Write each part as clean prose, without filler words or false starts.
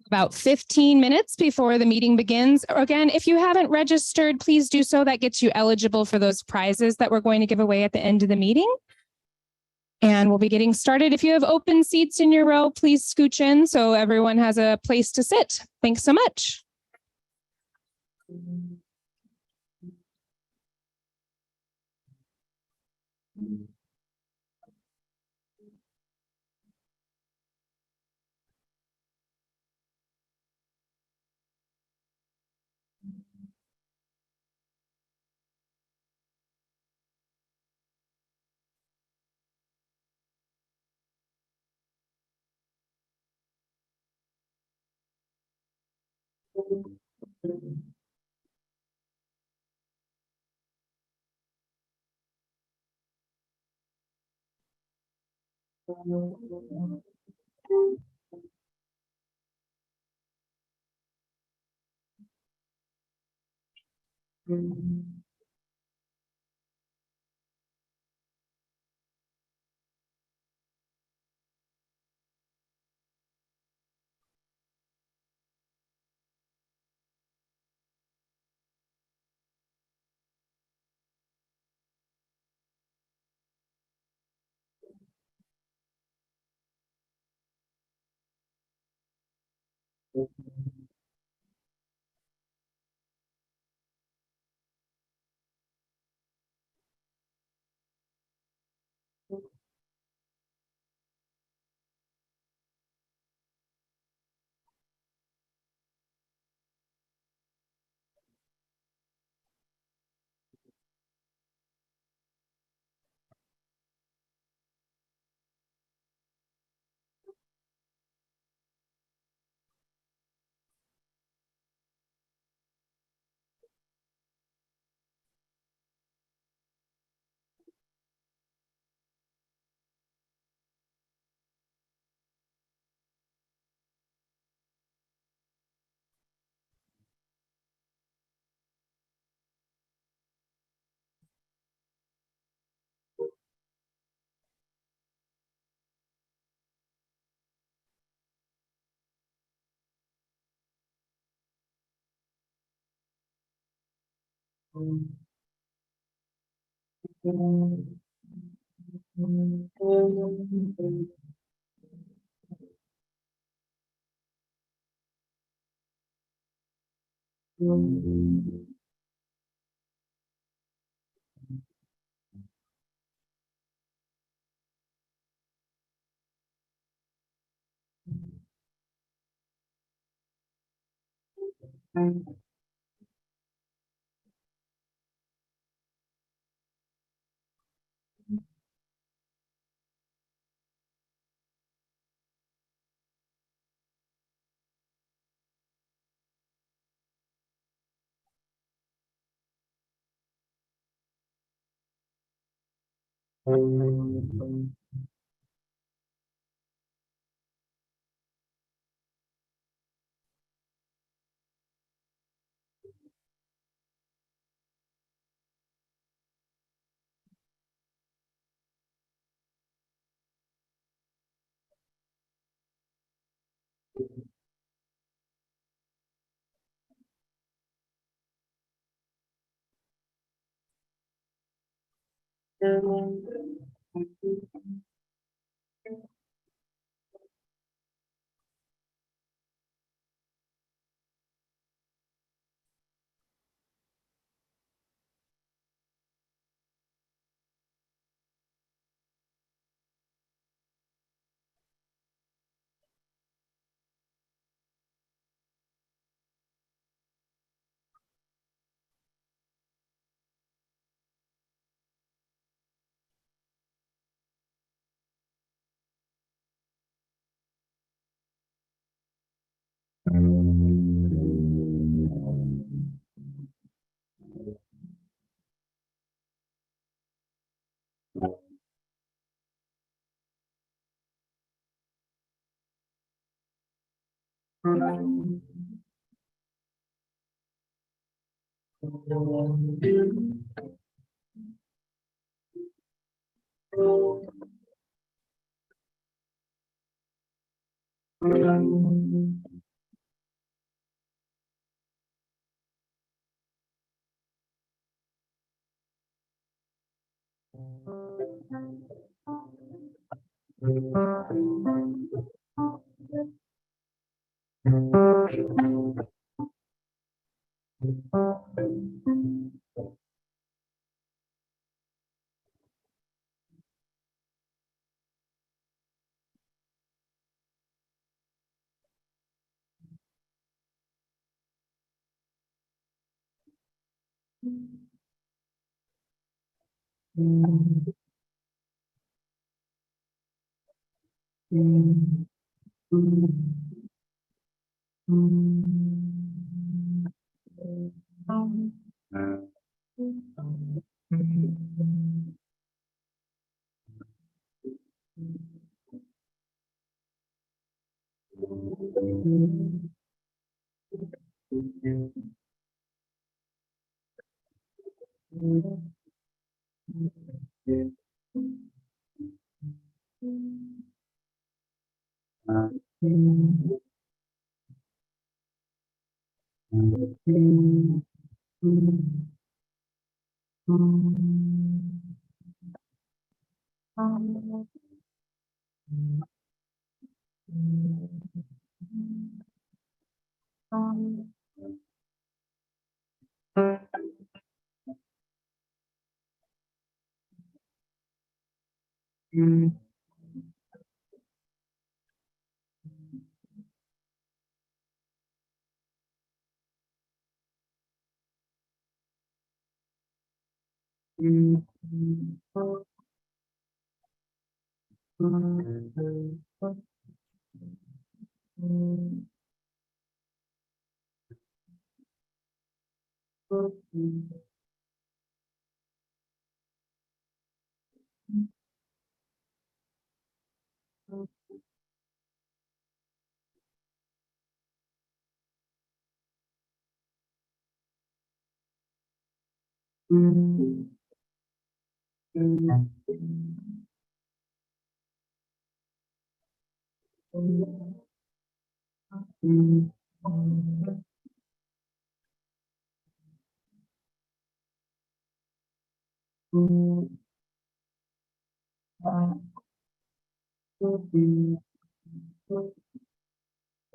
About 15 minutes before the meeting begins. Again, if you haven't registered, please do so. That gets you eligible for those prizes that we're going to give away at the end of the meeting. And we'll be getting started. If you have open seats in your row, please scooch in so everyone has a place to sit. Thanks so much.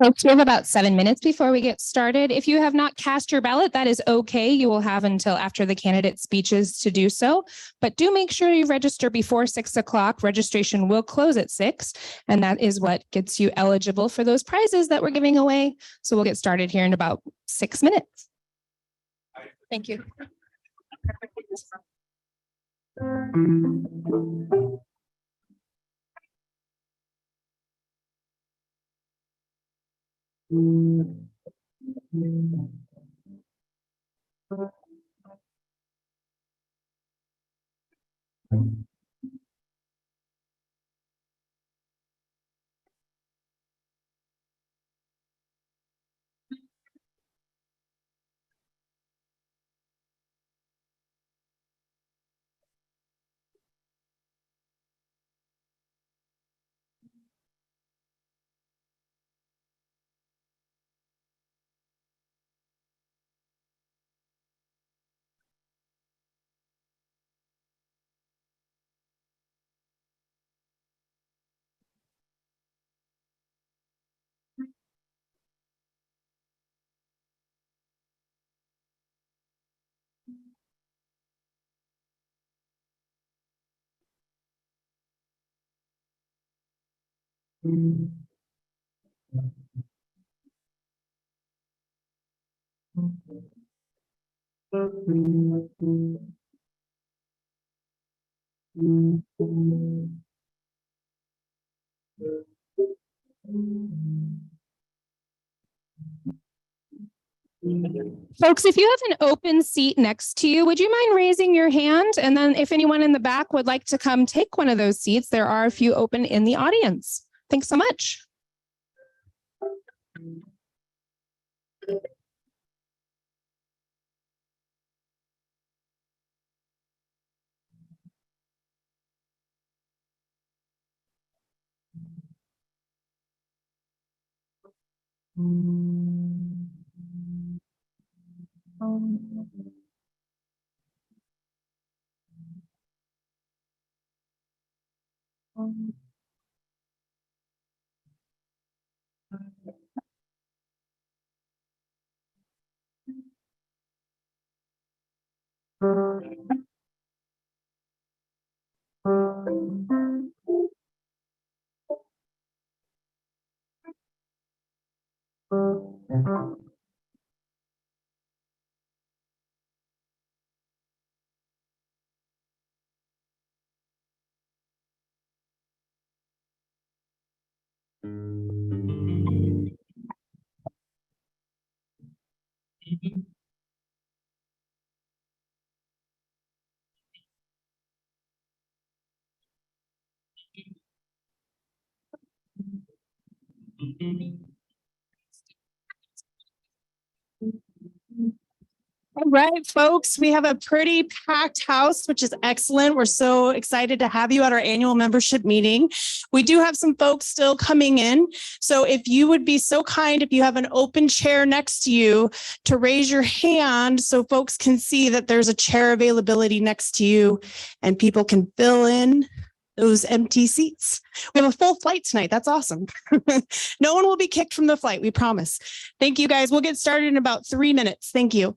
Folks, we have about 7 minutes before we get started. If you have not cast your ballot, that is okay. You will have until after the candidate speeches to do so. But do make sure you register before 6 o'clock. Registration will close at 6, and that is what gets you eligible for those prizes that we're giving away. So we'll get started here in about 6 minutes. Thank you. Folks, if you have an open seat next to you, would you mind raising your hand? And then if anyone in the back would like to come take one of those seats, there are a few open in the audience. Thanks so much. All right, folks, we have a pretty packed house, which is excellent. We're so excited to have you at our annual membership meeting. We do have some folks still coming in. So if you would be so kind, if you have an open chair next to you, to raise your hand so folks can see that there's a chair availability next to you and people can fill in those empty seats. We have a full flight tonight. That's awesome. No one will be kicked from the flight, we promise. Thank you, guys. We'll get started in about 3 minutes. Thank you.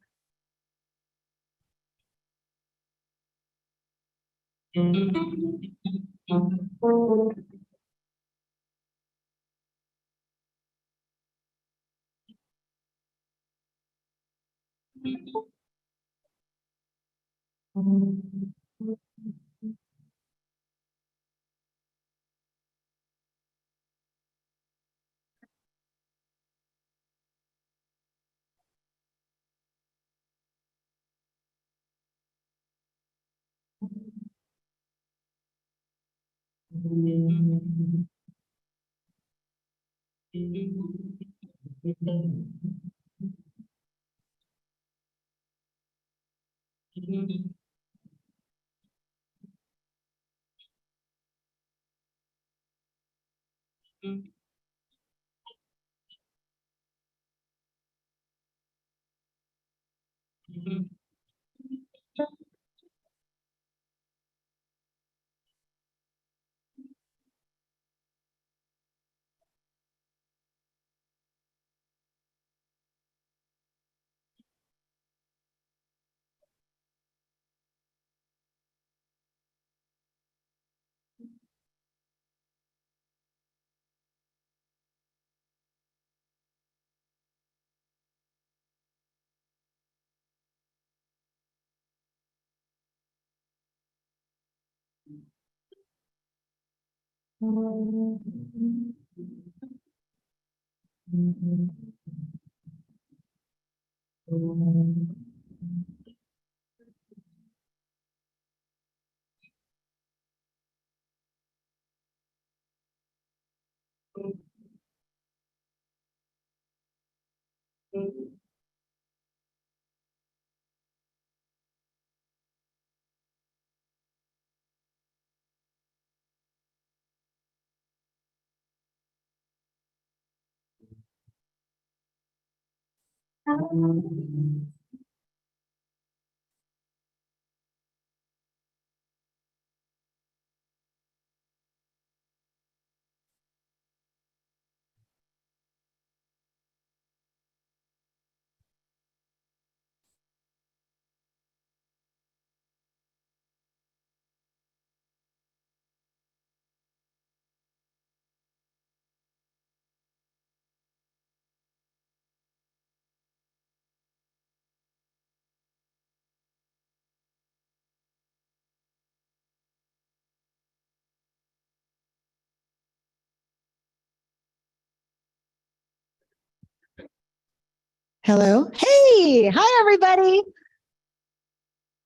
Hello. Hey, hi, everybody.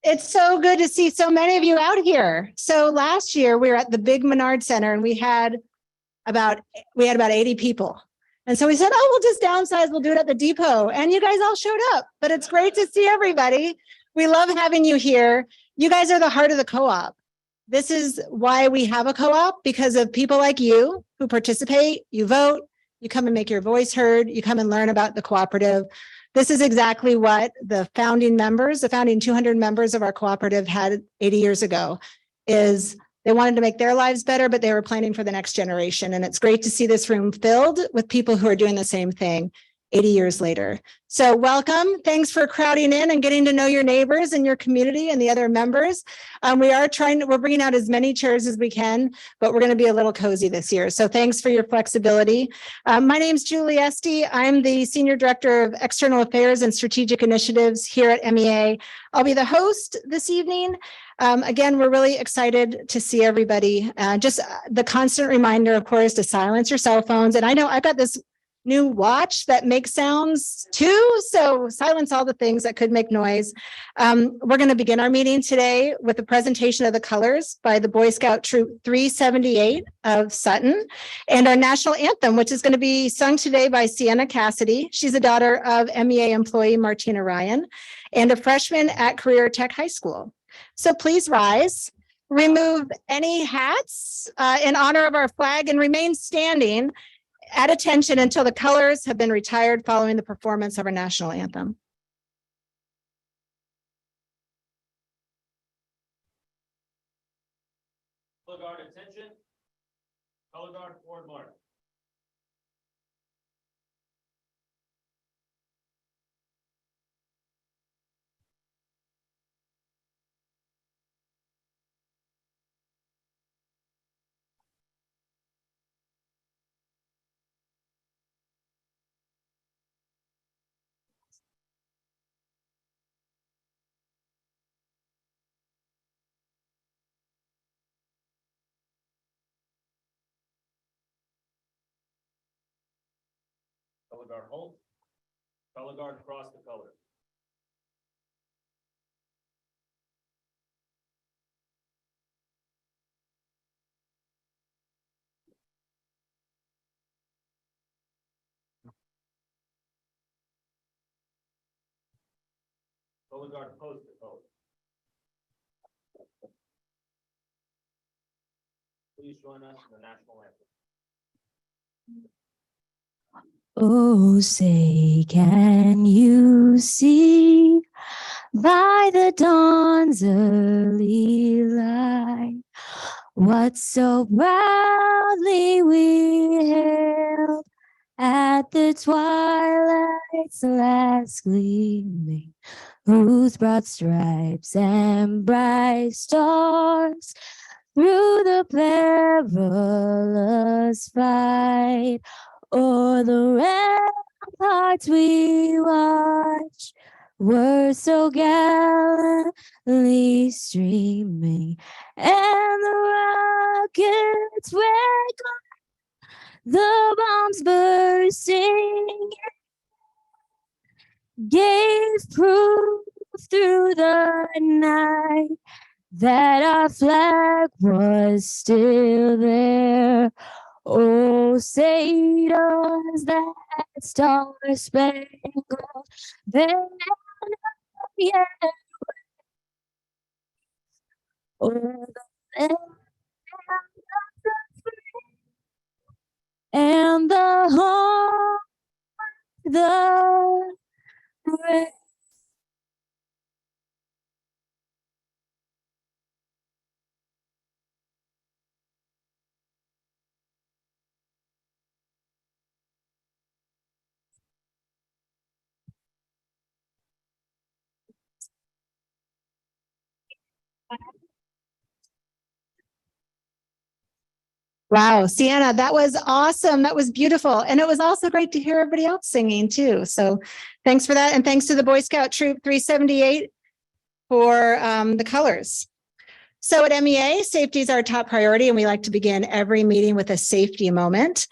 It's so good to see so many of you out here. So last year we were at the big Menard Center and we had about 80 people. And so we said, oh, we'll just downsize. We'll do it at the depot. And you guys all showed up, but it's great to see everybody. We love having you here. You guys are the heart of the co-op. This is why we have a co-op, because of people like you who participate, you vote, you come and make your voice heard, you come and learn about the cooperative. This is exactly what the founding 200 members of our cooperative had 80 years ago, is they wanted to make their lives better, but they were planning for the next generation. And it's great to see this room filled with people who are doing the same thing 80 years later. So welcome. Thanks for crowding in and getting to know your neighbors and your community and the other members. We're bringing out as many chairs as we can, but we're going to be a little cozy this year. So thanks for your flexibility. My name's Julie Esty. I'm the Senior Director of External Affairs and Strategic Initiatives here at MEA. I'll be the host this evening. Again, we're really excited to see everybody. Just the constant reminder, of course, to silence your cell phones. And I know I've got this new watch that makes sounds too, so silence all the things that could make noise. We're going to begin our meeting today with a presentation of the colors by the Boy Scout Troop 378 of Sutton, and our national anthem, which is going to be sung today by Sienna Cassidy. She's a daughter of MEA employee Martina Ryan and a freshman at Career Tech High School. So please rise, remove any hats in honor of our flag, and remain standing at attention until the colors have been retired following the performance of our national anthem. Color guard attention. Color guard forward march. Color guard hold. Color guard cross the color. Color guard post the color. Please join us in the national anthem. Oh, say, can you see by the dawn's early light what so proudly we hailed at the twilight's last gleaming, whose broad stripes and bright stars through the perilous fight o'er the ramparts we watched were so gallantly streaming, and the rockets were gone, the bombs bursting gave proof through the night that our flag was still there. Oh, say does that star-spangled banner yet o'er the land of the free and the home of the brave? Wow, Sienna, that was awesome. That was beautiful. And it was also great to hear everybody else singing too. So thanks for that. And thanks to the Boy Scout Troop 378 for the colors. So at MEA, safety is our top priority, and we like to begin every meeting with a safety moment.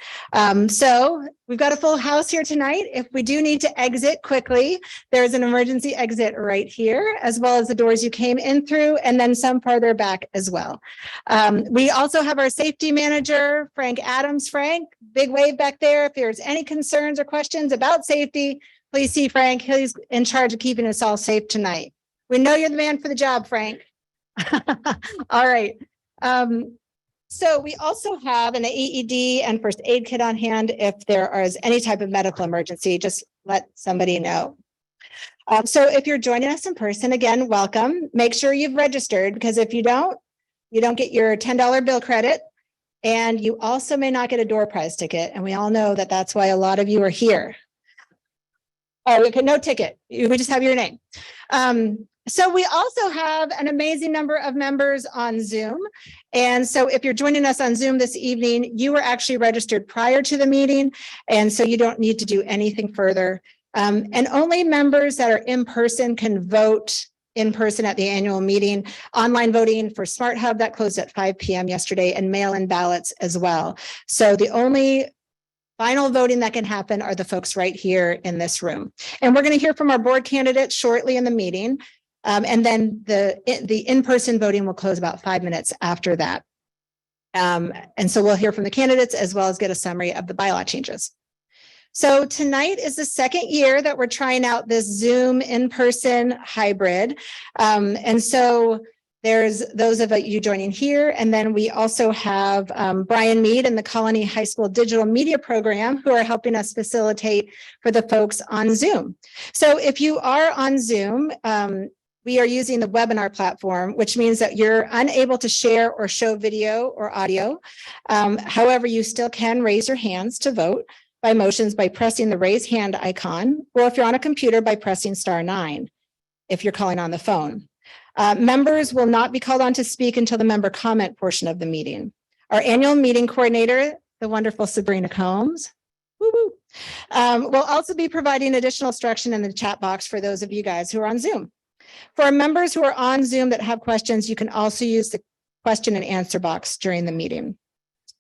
So we've got a full house here tonight. If we do need to exit quickly, there's an emergency exit right here, as well as the doors you came in through, and then some farther back as well. We also have our safety manager, Frank Adams. Frank, big wave back there. If there's any concerns or questions about safety, please see Frank. He's in charge of keeping us all safe tonight. We know you're the man for the job, Frank. All right. So we also have an AED and first aid kit on hand. If there is any type of medical emergency, just let somebody know. So if you're joining us in person, again, welcome. Make sure you've registered, because if you don't get your $10 bill credit, and you also may not get a door prize ticket. And we all know that that's why a lot of you are here. Oh, okay, no ticket. We just have your name. So we also have an amazing number of members on Zoom. And so if you're joining us on Zoom this evening, you were actually registered prior to the meeting. And so you don't need to do anything further. And only members that are in person can vote in person at the annual meeting. Online voting for Smart Hub, that closed at 5 p.m. yesterday, and mail-in ballots as well. So the only final voting that can happen are the folks right here in this room. And we're going to hear from our board candidates shortly in the meeting. And then the in-person voting will close about 5 minutes after that. And so we'll hear from the candidates as well as get a summary of the bylaw changes. So tonight is the second year that we're trying out this Zoom in-person hybrid. And so there's those of you joining here. And then we also have Brian Mead and the Colony High School Digital Media Program, who are helping us facilitate for the folks on Zoom. So if you are on Zoom, we are using the webinar platform, which means that you're unable to share or show video or audio. However, you still can raise your hands to vote by motions by pressing the raise hand icon, or if you're on a computer by pressing *9, if you're calling on the phone. Members will not be called on to speak until the member comment portion of the meeting. Our annual meeting coordinator, the wonderful Sabrina Combs, will also be providing additional instruction in the chat box for those of you guys who are on Zoom. For our members who are on Zoom that have questions, you can also use the question and answer box during the meeting.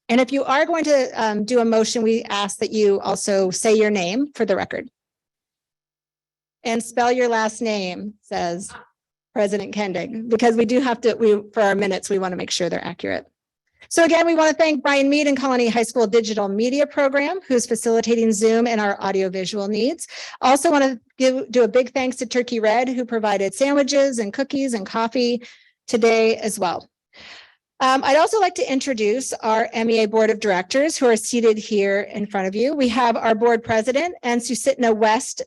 And if you are going to do a motion, we ask that you also say your name for the record. And spell your last name, says President Kendig, because we do have to, for our minutes, we want to make sure they're accurate. So again, we want to thank Brian Mead and Colony High School Digital Media Program, who's facilitating Zoom and our audiovisual needs. Also want to do a big thanks to Turkey Red, who provided sandwiches and cookies and coffee today as well. I'd also like to introduce our MEA Board of Directors who are seated here in front of you. We have our board president and Susitna West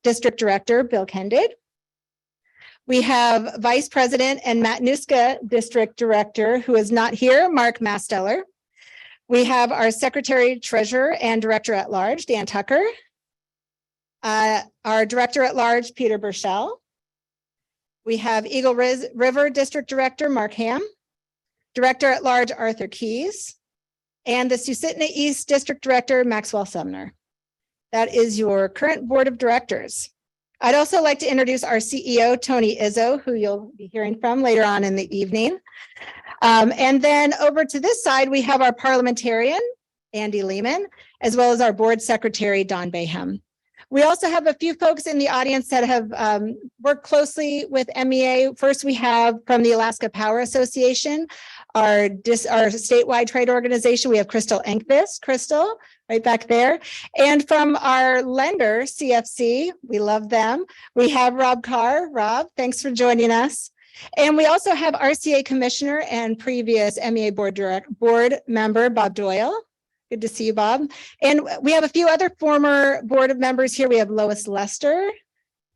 District Director, Bill Kendig. We have Vice President and Matanuska District Director, who is not here, Mark Masteller. We have our Secretary, Treasurer, and Director at Large, Dan Tucker. Our Director at Large, Peter Burchell. We have Eagle River District Director, Mark Ham. Director at Large, Arthur Keys, and the Susitna East District Director, Maxwell Sumner. That is your current board of directors. I'd also like to introduce our CEO, Tony Izzo, who you'll be hearing from later on in the evening. And then over to this side, we have our parliamentarian, Andy Lehman, as well as our board secretary, Don Bayham. We also have a few folks in the audience that have worked closely with MEA. First, we have from the Alaska Power Association, our statewide trade organization, we have Crystal Enqvist. Crystal, right back there. And from our lender, CFC, we love them. We have Rob Carr. Rob, thanks for joining us. And we also have RCA Commissioner and previous MEA board member, Bob Doyle. Good to see you, Bob. And we have a few other former board members here. We have Lois Lester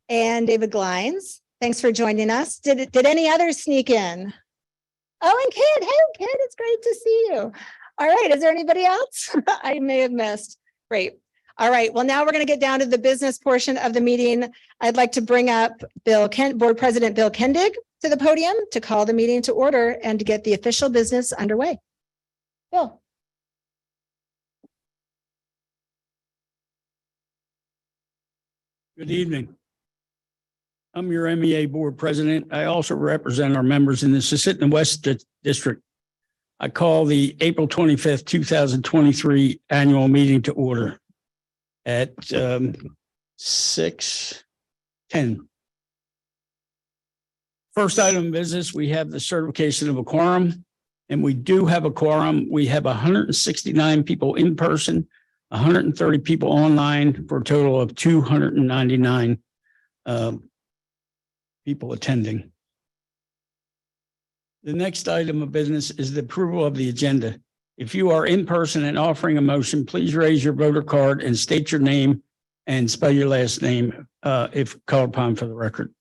and David Glines. Thanks for joining us. Did any others sneak in? Oh, and Kid. Hey, Kid, it's great to see you. All right, is there anybody else I may have missed? Great. All right, well, now we're going to get down to the business portion of the meeting. I'd like to bring up Board President Bill Kendig to the podium to call the meeting to order and to get the official business underway. Bill. Good evening. I'm your MEA Board President. I also represent our members in the Susitna West District. I call the April 25th, 2023 annual meeting to order at 6:10. First item of business, we have the certification of a quorum, and we do have a quorum. We have 169 people in person, 130 people online, for a total of 299 people attending. The next item of business is the approval of the agenda. If you are in person and offering a motion, please raise your voter card and state your name and spell your last name if called upon for the record.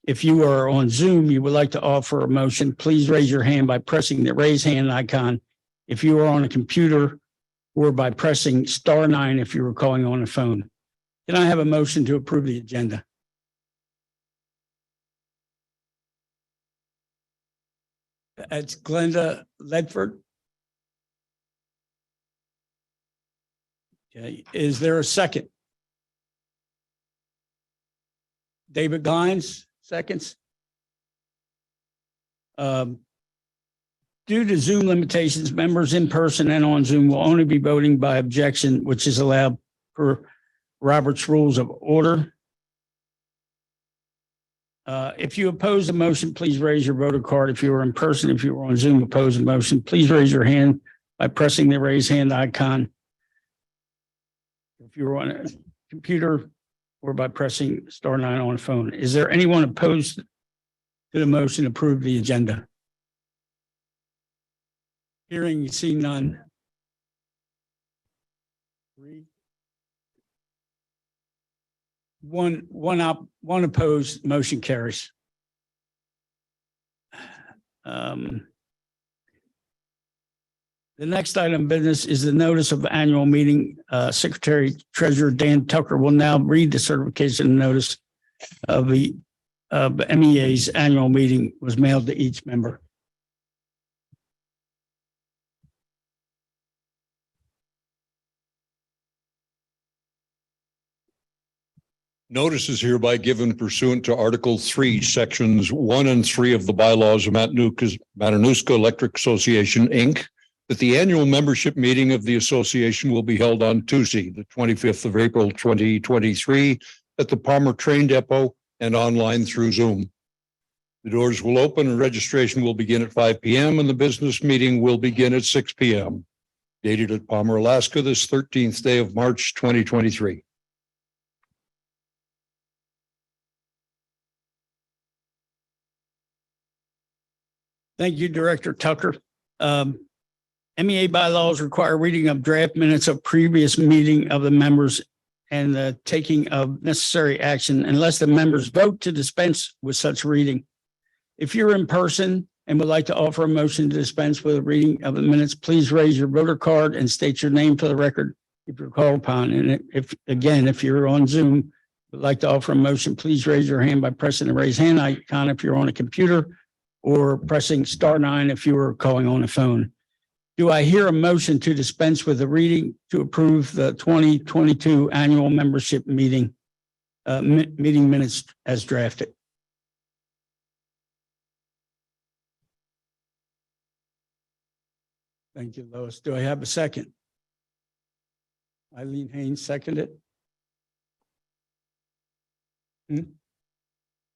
If you are on Zoom, you would like to offer a motion, please raise your hand by pressing the raise hand icon. If you are on a computer, or by pressing *9 if you were calling on a phone. Can I have a motion to approve the agenda? That's Glenda Ledford. Okay, is there a second? David Glines, seconds. Due to Zoom limitations, members in person and on Zoom will only be voting by objection, which is allowed per Robert's Rules of Order. If you oppose the motion, please raise your voter card. If you are in person, if you are on Zoom, oppose the motion, please raise your hand by pressing the raise hand icon. If you're on a computer or by pressing *9 on a phone. Is there anyone opposed to the motion to approve the agenda? Hearing, you see none. One opposed, motion carries. The next item of business is the notice of annual meeting. Secretary Treasurer Dan Tucker will now read the certification notice of the MEA's annual meeting was mailed to each member. Notice is hereby given pursuant to Article 3, Sections 1 and 3 of the bylaws of Matanuska Electric Association, Inc., that the annual membership meeting of the association will be held on Tuesday, the 25th of April, 2023, at the Palmer Train Depot and online through Zoom. The doors will open and registration will begin at 5 p.m. and the business meeting will begin at 6 p.m. Dated at Palmer, Alaska, this 13th day of March, 2023. Thank you, Director Tucker. MEA bylaws require reading of draft minutes of previous meeting of the members and the taking of necessary action unless the members vote to dispense with such reading. If you're in person and would like to offer a motion to dispense with a reading of the minutes, please raise your voter card and state your name for the record if you're called upon. And if you're on Zoom, would like to offer a motion, please raise your hand by pressing the raise hand icon if you're on a computer, or pressing *9 if you were calling on a phone. Do I hear a motion to dispense with the reading to approve the 2022 annual membership meeting meeting minutes as drafted? Thank you, Lois. Do I have a second? Eileen Haynes seconded.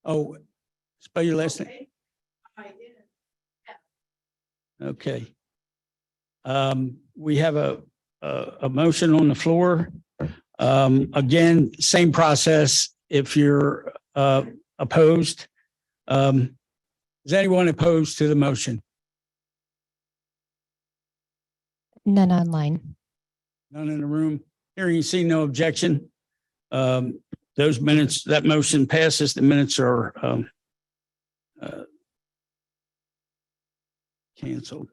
Oh, spell your last name. Okay. We have a motion on the floor. Again, same process. If you're opposed, is anyone opposed to the motion? None online. None in the room. Hearing and seeing no objection. Those minutes, that motion passes. The minutes are canceled.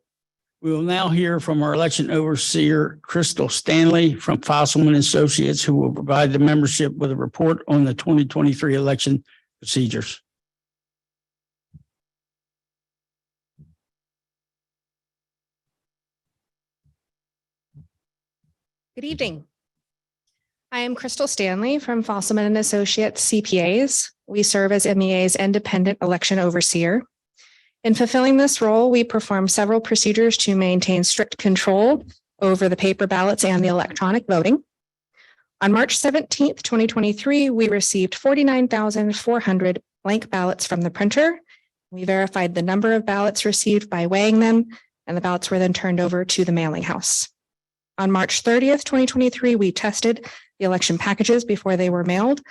We will now hear from our election overseer, Crystal Stanley from Fosselman Associates, who will provide the membership with a report on the 2023 election procedures. Good evening. I am Crystal Stanley from Fosselman and Associates CPAs. We serve as MEA's independent election overseer. In fulfilling this role, we perform several procedures to maintain strict control over the paper ballots and the electronic voting. On March 17th, 2023, we received 49,400 blank ballots from the printer. We verified the number of ballots received by weighing them, and the ballots were then turned over to the mailing house. On March 30th, 2023, we tested the election packages before they were mailed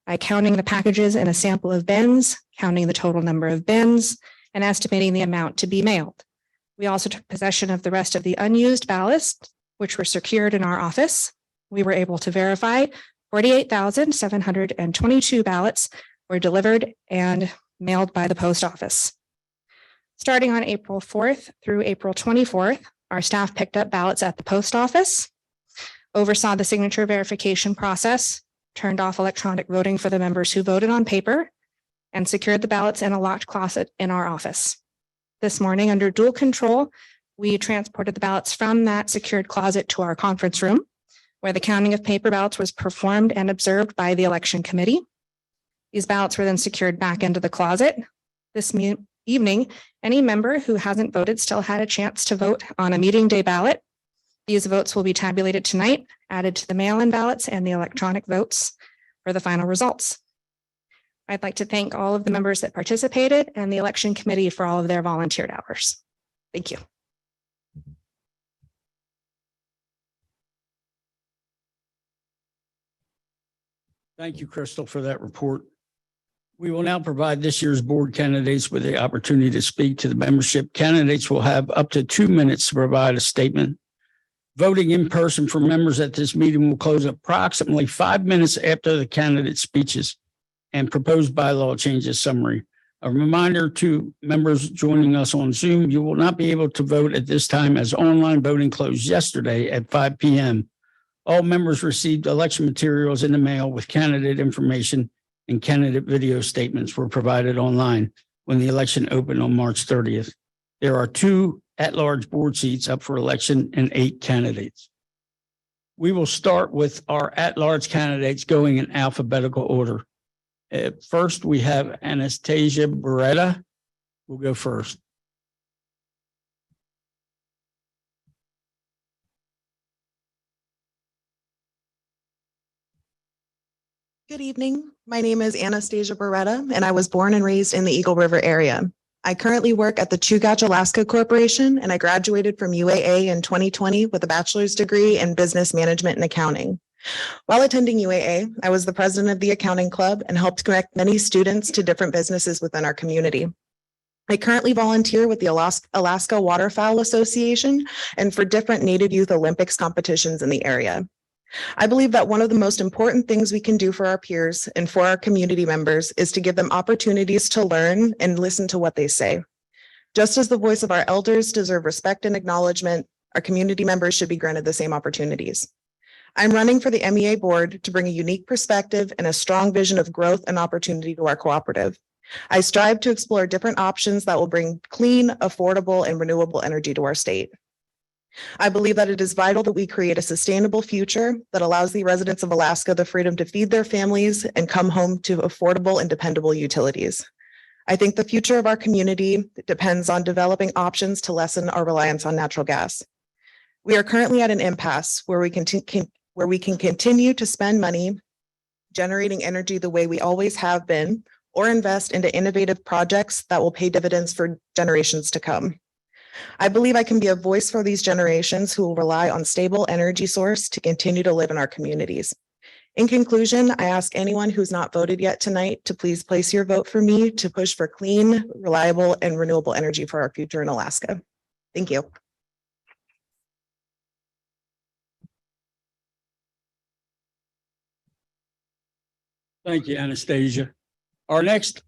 by counting the packages in a sample of bins, counting the total number of bins, and estimating the amount to be mailed. We also took possession of the rest of the unused ballots, which were secured in our office. We were able to verify 48,722 ballots were delivered and mailed by the post office. Starting on April 4th through April 24th, our staff picked up ballots at the post office, oversaw the signature verification process, turned off electronic voting for the members who voted on paper, and secured the ballots in a locked closet in our office. This morning, under dual control, we transported the ballots from that secured closet to our conference room, where the counting of paper ballots was performed and observed by the election committee. These ballots were then secured back into the closet. This evening, any member who hasn't voted still had a chance to vote on a meeting day ballot. These votes will be tabulated tonight, added to the mail-in ballots and the electronic votes for the final results. I'd like to thank all of the members that participated and the election committee for all of their volunteered hours. Thank you. Thank you, Crystal, for that report. We will now provide this year's board candidates with the opportunity to speak to the membership. Candidates will have up to 2 minutes to provide a statement. Voting in person for members at this meeting will close approximately 5 minutes after the candidate speeches and proposed bylaw changes summary. A reminder to members joining us on Zoom, you will not be able to vote at this time as online voting closed yesterday at 5 p.m. All members received election materials in the mail with candidate information, and candidate video statements were provided online when the election opened on March 30th. There are 2 at-large board seats up for election and 8 candidates. We will start with our at-large candidates going in alphabetical order. First, we have Anastasia Beretta. We'll go first. Good evening. My name is Anastasia Beretta, and I was born and raised in the Eagle River area. I currently work at the Chugach Alaska Corporation, and I graduated from UAA in 2020 with a bachelor's degree in business management and accounting. While attending UAA, I was the president of the accounting club and helped connect many students to different businesses within our community. I currently volunteer with the Alaska Waterfowl Association and for different Native Youth Olympics competitions in the area. I believe that one of the most important things we can do for our peers and for our community members is to give them opportunities to learn and listen to what they say. Just as the voice of our elders deserve respect and acknowledgement, our community members should be granted the same opportunities. I'm running for the MEA board to bring a unique perspective and a strong vision of growth and opportunity to our cooperative. I strive to explore different options that will bring clean, affordable, and renewable energy to our state. I believe that it is vital that we create a sustainable future that allows the residents of Alaska the freedom to feed their families and come home to affordable and dependable utilities. I think the future of our community depends on developing options to lessen our reliance on natural gas. We are currently at an impasse where we can continue to spend money generating energy the way we always have been, or invest into innovative projects that will pay dividends for generations to come. I believe I can be a voice for these generations who will rely on stable energy source to continue to live in our communities. In conclusion, I ask anyone who's not voted yet tonight to please place your vote for me to push for clean, reliable, and renewable energy for our future in Alaska. Thank you. Thank you, Anastasia. Our next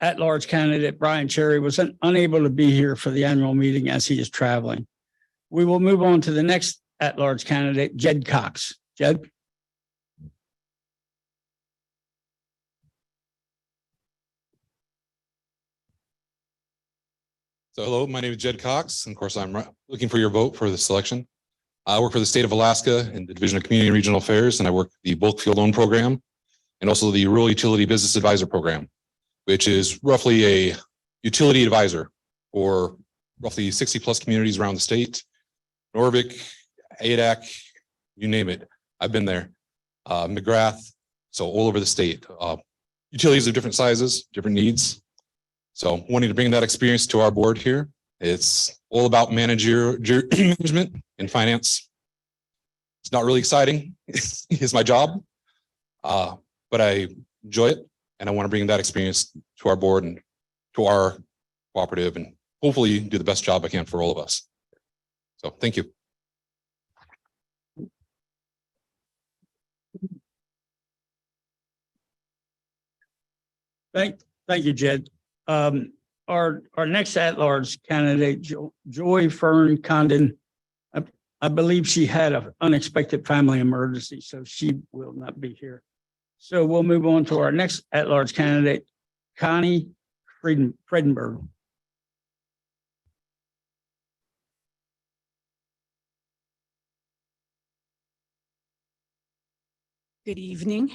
at-large candidate, Brian Cherry, was unable to be here for the annual meeting as he is traveling. We will move on to the next at-large candidate, Jed Cox. Jed? So hello, my name is Jed Cox, and of course, I'm looking for your vote for this election. I work for the state of Alaska in the Division of Community and Regional Affairs, and I work the bulk fuel loan program and also the Rural Utility Business Advisor Program, which is roughly a utility advisor for roughly 60 plus communities around the state. Norvik, Adak, you name it. I've been there. McGrath, so all over the state. Utilities of different sizes, different needs. So wanting to bring that experience to our board here. It's all about management and finance. It's not really exciting. It's my job, but I enjoy it. And I want to bring that experience to our board and to our cooperative, and hopefully do the best job I can for all of us. So thank you. Thank you, Jed. Our next at-large candidate, Joy Fern Condon, I believe she had an unexpected family emergency, so she will not be here. So we'll move on to our next at-large candidate, Connie Fredenberg. Good evening.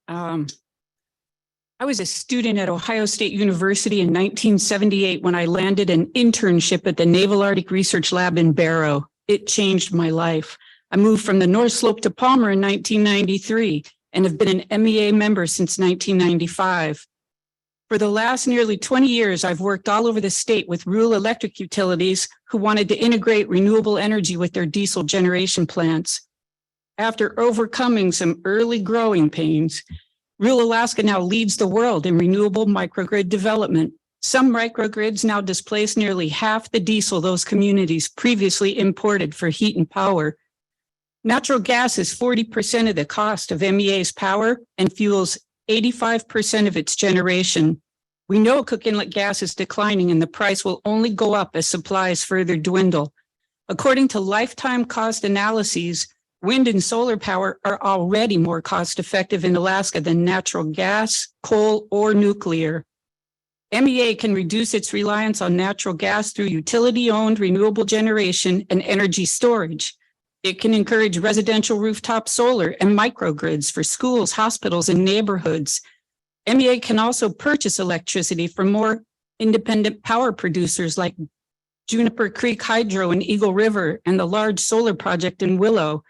I was a student at Ohio State University in 1978 when I landed an internship at the Naval Arctic Research Lab in Barrow. It changed my life. I moved from the North Slope to Palmer in 1993 and have been an MEA member since 1995. For the last nearly 20 years, I've worked all over the state with rural electric utilities who wanted to integrate renewable energy with their diesel generation plants. After overcoming some early growing pains, rural Alaska now leads the world in renewable microgrid development. Some microgrids now displace nearly half the diesel those communities previously imported for heat and power. Natural gas is 40% of the cost of MEA's power and fuels 85% of its generation. We know Cook Inlet gas is declining and the price will only go up as supplies further dwindle. According to lifetime cost analyses, wind and solar power are already more cost effective in Alaska than natural gas, coal, or nuclear. MEA can reduce its reliance on natural gas through utility-owned renewable generation and energy storage. It can encourage residential rooftop solar and microgrids for schools, hospitals, and neighborhoods. MEA can also purchase electricity from more independent power producers like Juniper Creek Hydro in Eagle River and the large solar project in Willow.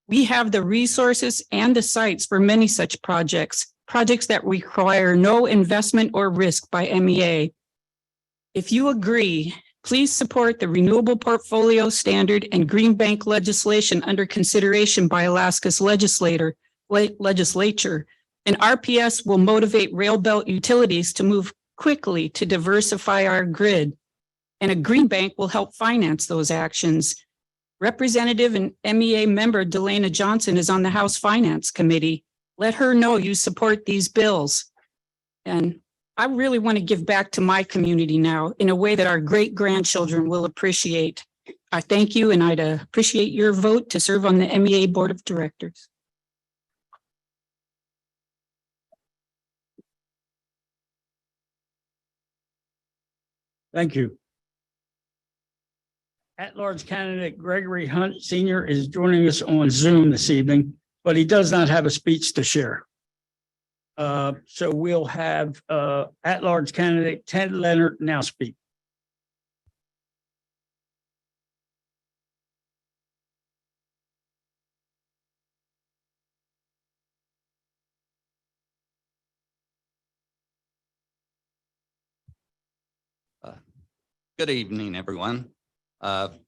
We have the resources and the sites for many such projects that require no investment or risk by MEA. If you agree, please support the Renewable Portfolio Standard and Green Bank legislation under consideration by Alaska's legislature. And RPS will motivate rail belt utilities to move quickly to diversify our grid. And a green bank will help finance those actions. Representative and MEA member Delana Johnson is on the House Finance Committee. Let her know you support these bills. And I really want to give back to my community now in a way that our great-grandchildren will appreciate. I thank you, and I'd appreciate your vote to serve on the MEA Board of Directors. Thank you. At-large candidate Gregory Hunt Sr. is joining us on Zoom this evening, but he does not have a speech to share. So we'll have at-large candidate Ted Leonard now speak. Good evening, everyone.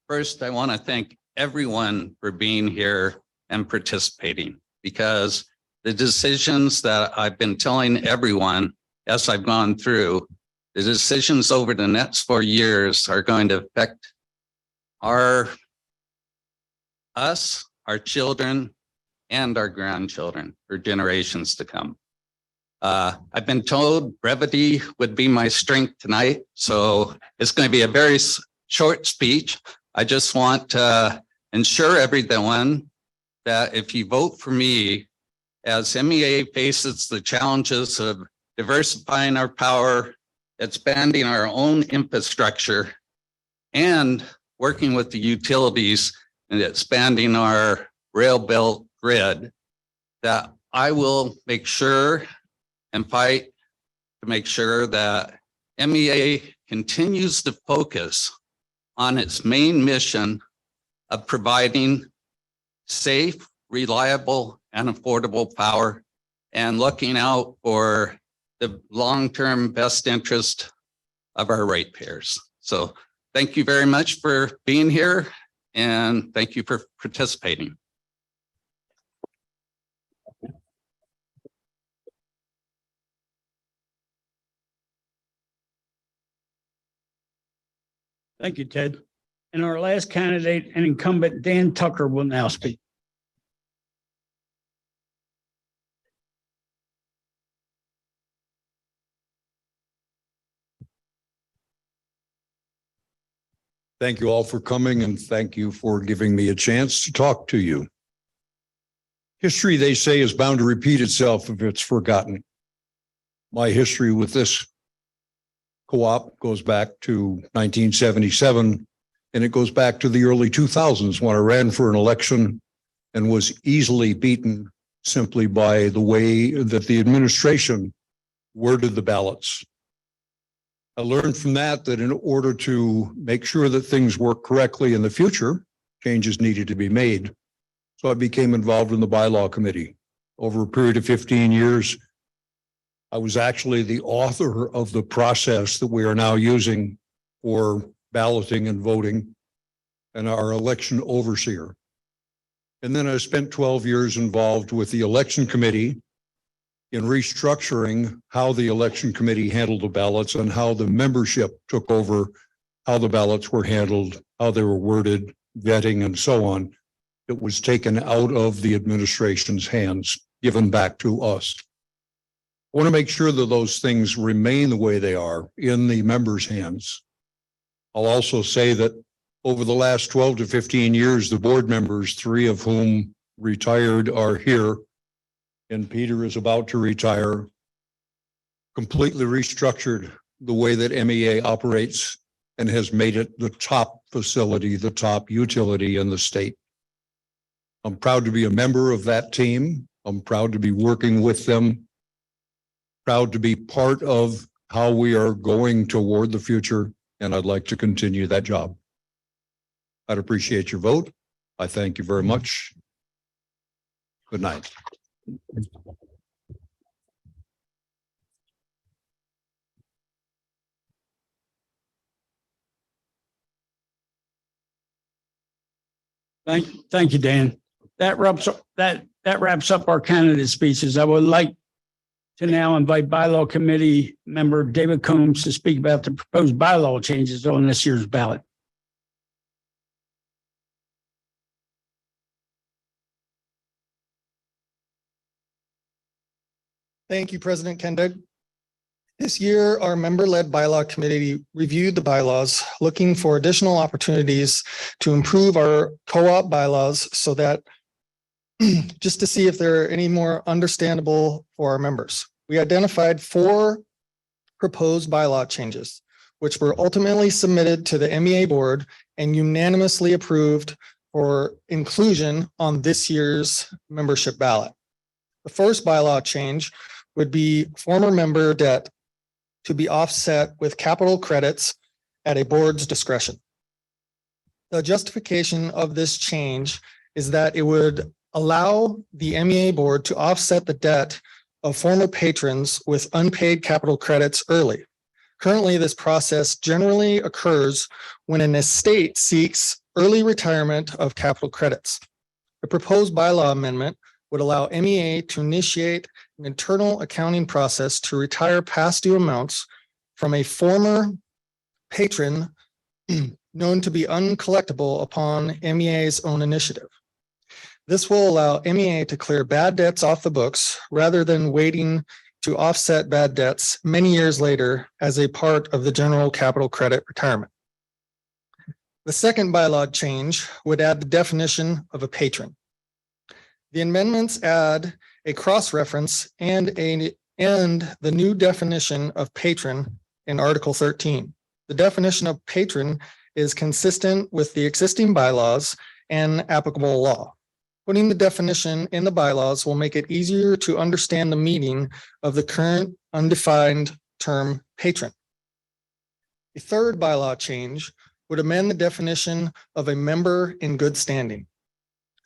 First, I want to thank everyone for being here and participating, because the decisions that I've been telling everyone as I've gone through, the decisions over the next 4 years are going to affect us, our children, and our grandchildren for generations to come. I've been told brevity would be my strength tonight, so it's going to be a very short speech. I just want to ensure everyone that if you vote for me, as MEA faces the challenges of diversifying our power, expanding our own infrastructure, and working with the utilities and expanding our rail belt grid, that I will make sure and fight to make sure that MEA continues to focus on its main mission of providing safe, reliable, and affordable power, and looking out for the long-term best interest of our ratepayers. So thank you very much for being here, and thank you for participating. Thank you, Ted. And our last candidate and incumbent, Dan Tucker, will now speak. Thank you all for coming and thank you for giving me a chance to talk to you. History, they say, is bound to repeat itself if it's forgotten. My history with this co-op goes back to 1977, and it goes back to the early 2000s when I ran for an election and was easily beaten simply by the way that the administration worded the ballots. I learned from that in order to make sure that things work correctly in the future, changes needed to be made. So I became involved in the bylaw committee. Over a period of 15 years, I was actually the author of the process that we are now using for balloting and voting and our election overseer. And then I spent 12 years involved with the election committee in restructuring how the election committee handled the ballots and how the membership took over, how the ballots were handled, how they were worded, vetting, and so on. It was taken out of the administration's hands, given back to us. I want to make sure that those things remain the way they are in the members' hands. I'll also say that over the last 12 to 15 years, the board members, 3 of whom retired, are here, and Peter is about to retire, completely restructured the way that MEA operates and has made it the top facility, the top utility in the state. I'm proud to be a member of that team. I'm proud to be working with them, proud to be part of how we are going toward the future, and I'd like to continue that job. I'd appreciate your vote. I thank you very much. Good night. Thank you, Dan. That wraps up our candidate speeches. I would like to now invite bylaw committee member David Combs to speak about the proposed bylaw changes on this year's ballot. Thank you, President Kendig. This year, our member-led bylaw committee reviewed the bylaws, looking for additional opportunities to improve our co-op bylaws so that just to see if they're any more understandable for our members. We identified 4 proposed bylaw changes, which were ultimately submitted to the MEA board and unanimously approved for inclusion on this year's membership ballot. The first bylaw change would be former member debt to be offset with capital credits at a board's discretion. The justification of this change is that it would allow the MEA board to offset the debt of former patrons with unpaid capital credits early. Currently, this process generally occurs when an estate seeks early retirement of capital credits. The proposed bylaw amendment would allow MEA to initiate an internal accounting process to retire past due amounts from a former patron known to be uncollectible upon MEA's own initiative. This will allow MEA to clear bad debts off the books rather than waiting to offset bad debts many years later as a part of the general capital credit retirement. The second bylaw change would add the definition of a patron. The amendments add a cross-reference and the new definition of patron in Article 13. The definition of patron is consistent with the existing bylaws and applicable law. Putting the definition in the bylaws will make it easier to understand the meaning of the current undefined term patron. A third bylaw change would amend the definition of a member in good standing.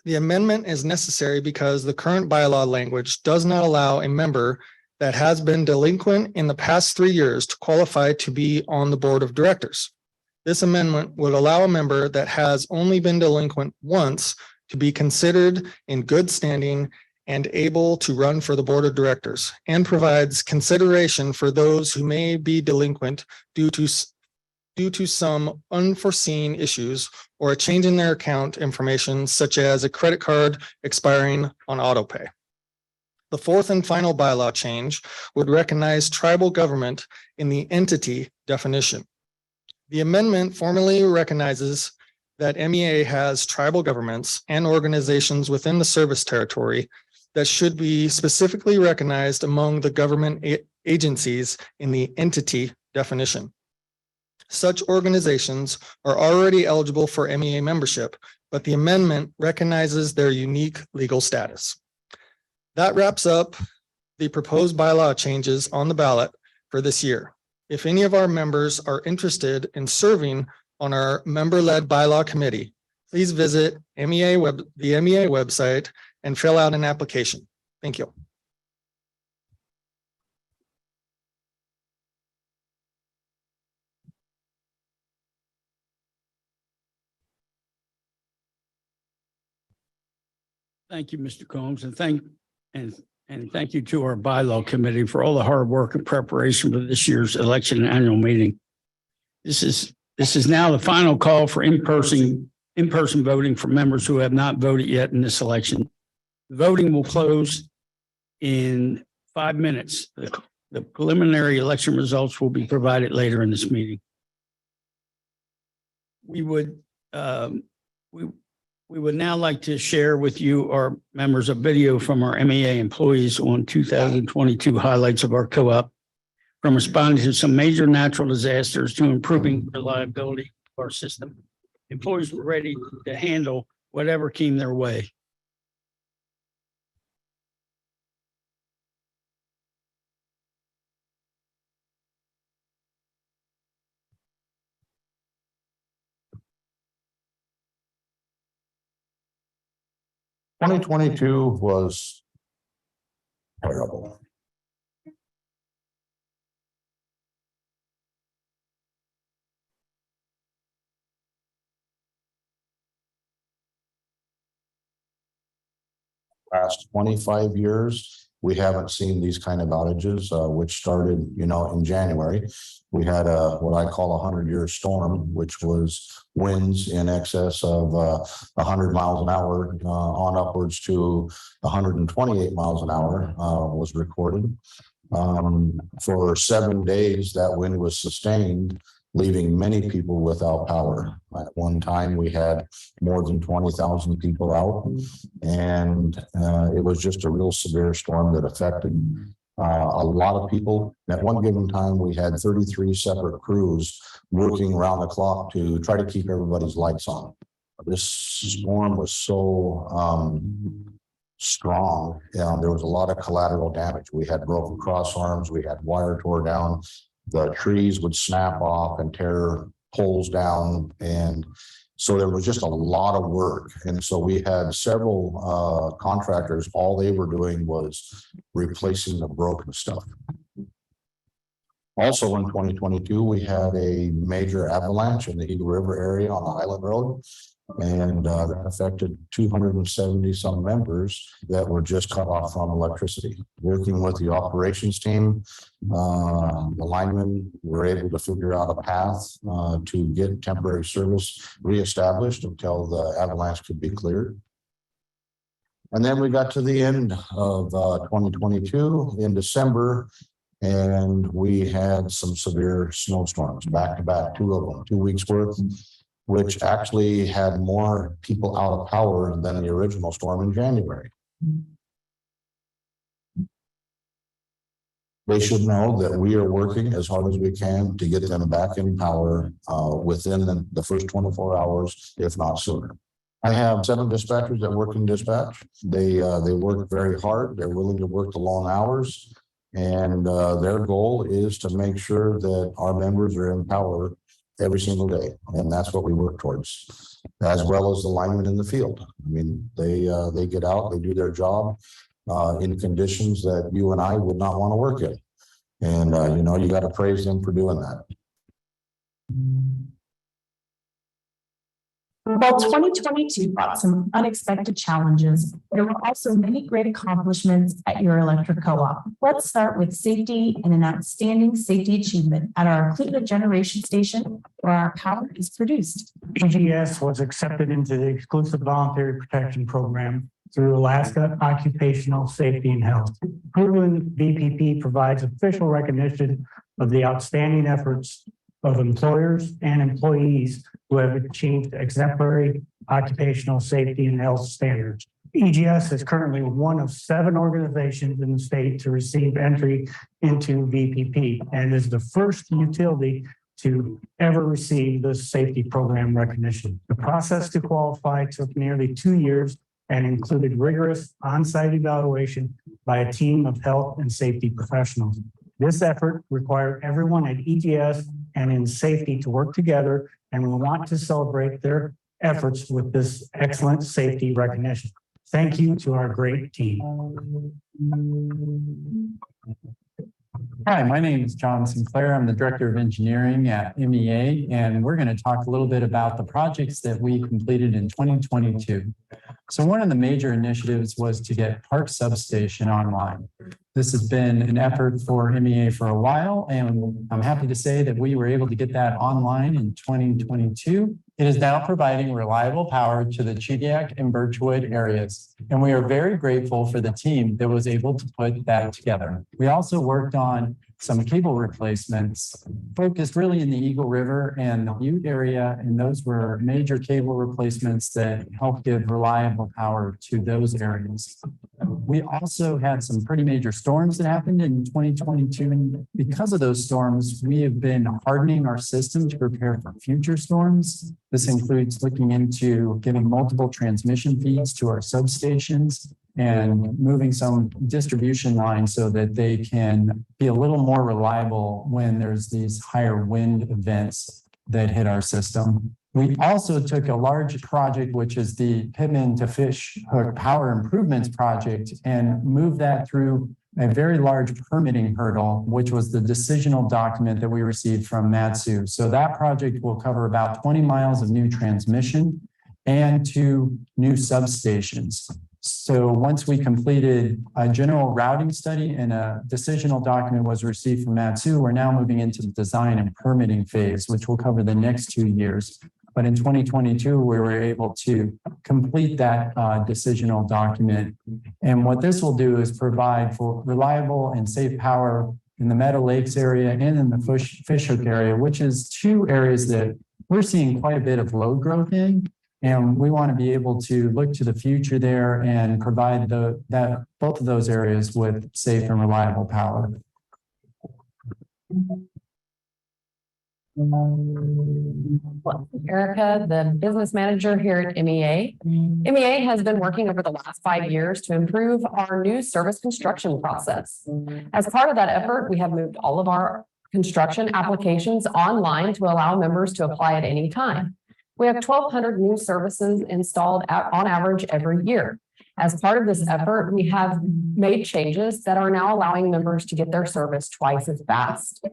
The amendment is necessary because the current bylaw language does not allow a member that has been delinquent in the past 3 years to qualify to be on the board of directors. This amendment would allow a member that has only been delinquent once to be considered in good standing and able to run for the board of directors, and provides consideration for those who may be delinquent due to due to some unforeseen issues or a change in their account information, such as a credit card expiring on autopay. The fourth and final bylaw change would recognize tribal government in the entity definition. The amendment formally recognizes that MEA has tribal governments and organizations within the service territory that should be specifically recognized among the government agencies in the entity definition. Such organizations are already eligible for MEA membership, but the amendment recognizes their unique legal status. That wraps up the proposed bylaw changes on the ballot for this year. If any of our members are interested in serving on our member-led bylaw committee, please visit the MEA website and fill out an application. Thank you. Thank you, Mr. Combs, and thank you to our bylaw committee for all the hard work and preparation for this year's election and annual meeting. This is now the final call for in-person voting for members who have not voted yet in this election. The voting will close in 5 minutes. The preliminary election results will be provided later in this meeting. We would now like to share with you, our members, a video from our MEA employees on 2022 highlights of our co-op, from responding to some major natural disasters to improving reliability of our system. Employees were ready to handle whatever came their way. (2022) was terrible. Last 25 years, we haven't seen these kind of outages, which started, in January. We had what I call a 100-year storm, which was winds in excess of 100 miles an hour on upwards to 128 miles an hour was recorded. For 7 days, that wind was sustained, leaving many people without power. At one time, we had more than 20,000 people out, and it was just a real severe storm that affected a lot of people. At one given time, we had 33 separate crews working around the clock to try to keep everybody's lights on. This storm was so strong. There was a lot of collateral damage. We had broken cross arms, we had wire tore down, the trees would snap off and tear poles down. And so there was just a lot of work. And so we had several contractors, all they were doing was replacing the broken stuff. Also in 2022, we had a major avalanche in the Eagle River area on the Highland Road. And that affected 270 some members that were just cut off from electricity. Working with the operations team, the linemen were able to figure out a path to get temporary service reestablished until the avalanche could be cleared. And then we got to the end of 2022 in December, and we had some severe snowstorms back to back, 2 of them, 2 weeks worth, which actually had more people out of power than the original storm in January. They should know that we are working as hard as we can to get them back in power within the first 24 hours, if not sooner. I have 7 dispatchers that work in dispatch. They work very hard. They're willing to work the long hours. And their goal is to make sure that our members are in power every single day. And that's what we work towards, as well as the linemen in the field. I mean, they get out, they do their job in conditions that you and I would not want to work in. And, you got to praise them for doing that. While 2022 brought some unexpected challenges, there were also many great accomplishments at your electric co-op. Let's start with safety and an outstanding safety achievement at our Cleveland Generation Station, where our power is produced. EGS was accepted into the exclusive voluntary protection program through Alaska Occupational Safety and Health. Proven VPP provides official recognition of the outstanding efforts of employers and employees who have achieved exemplary occupational safety and health standards. EGS is currently one of 7 organizations in the state to receive entry into VPP and is the first utility to ever receive this safety program recognition. The process to qualify took nearly 2 years and included rigorous on-site evaluation by a team of health and safety professionals. This effort required everyone at EGS and in safety to work together, and we want to celebrate their efforts with this excellent safety recognition. Thank you to our great team. Hi, my name is John Sinclair. I'm the Director of Engineering at MEA, and we're going to talk a little bit about the projects that we completed in 2022. So one of the major initiatives was to get Park Substation online. This has been an effort for MEA for a while, and I'm happy to say that we were able to get that online in 2022. It is now providing reliable power to the Chediac and Birchwood areas, and we are very grateful for the team that was able to put that together. We also worked on some cable replacements focused really in the Eagle River and the Butte area, and those were major cable replacements that help give reliable power to those areas. We also had some pretty major storms that happened in 2022, and because of those storms, we have been hardening our system to prepare for future storms. This includes looking into giving multiple transmission feeds to our substations and moving some distribution lines so that they can be a little more reliable when there's these higher wind events that hit our system. We also took a large project, which is the Pittman to Fish Hook Power Improvements Project, and moved that through a very large permitting hurdle, which was the decisional document that we received from Matsu. So that project will cover about 20 miles of new transmission and 2 new substations. So once we completed a general routing study and a decisional document was received from Matsu, we're now moving into the design and permitting phase, which will cover the next 2 years. But in 2022, we were able to complete that decisional document. And what this will do is provide for reliable and safe power in the Meadow Lakes area and in the Fish Hook area, which is 2 areas that we're seeing quite a bit of load growth in. And we want to be able to look to the future there and provide both of those areas with safe and reliable power. Erica, the business manager here at MEA. MEA has been working over the last 5 years to improve our new service construction process. As part of that effort, we have moved all of our construction applications online to allow members to apply at any time. We have 1,200 new services installed on average every year. As part of this effort, we have made changes that are now allowing members to get their service twice as fast.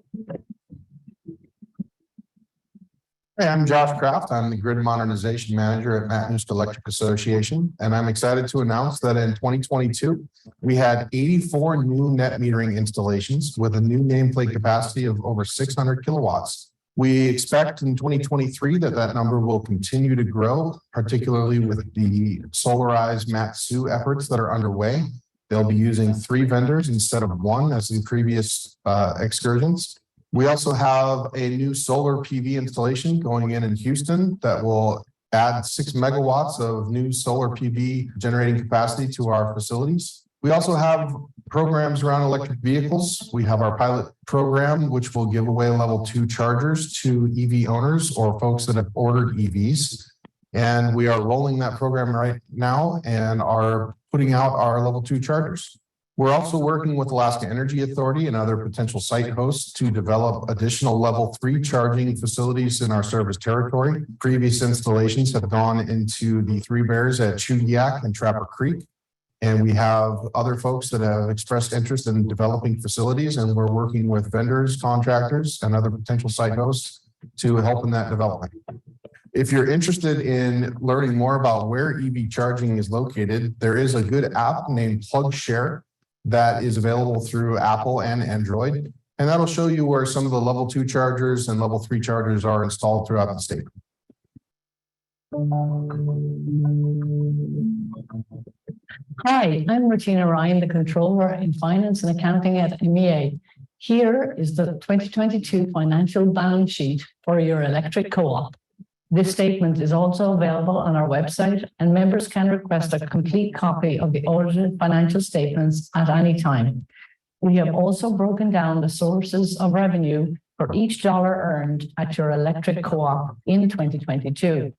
Hey, I'm Josh Kraft. I'm the Grid Modernization Manager at Matnuska Electric Association, and I'm excited to announce that in 2022, we had 84 new net metering installations with a new nameplate capacity of over 600 kilowatts. We expect in 2023 that number will continue to grow, particularly with the solarized Matsu efforts that are underway. They'll be using 3 vendors instead of 1 as in previous excursions. We also have a new solar PV installation going in Houston that will add 6 megawatts of new solar PV generating capacity to our facilities. We also have programs around electric vehicles. We have our pilot program, which will give away level 2 chargers to EV owners or folks that have ordered EVs. And we are rolling that program right now and are putting out our level 2 chargers. We're also working with Alaska Energy Authority and other potential site hosts to develop additional level 3 charging facilities in our service territory. Previous installations have gone into the 3 Bears at Chediac and Trapper Creek. And we have other folks that have expressed interest in developing facilities, and we're working with vendors, contractors, and other potential site hosts to help in that development. If you're interested in learning more about where EV charging is located, there is a good app named Plug Share that is available through Apple and Android. And that'll show you where some of the level 2 chargers and level 3 chargers are installed throughout the state. Hi, I'm Regina Ryan, the Controller in Finance and Accounting at MEA. Here is the 2022 financial balance sheet for your electric co-op. This statement is also available on our website, and members can request a complete copy of the audited financial statements at any time. We have also broken down the sources of revenue for each dollar earned at your electric co-op in 2022.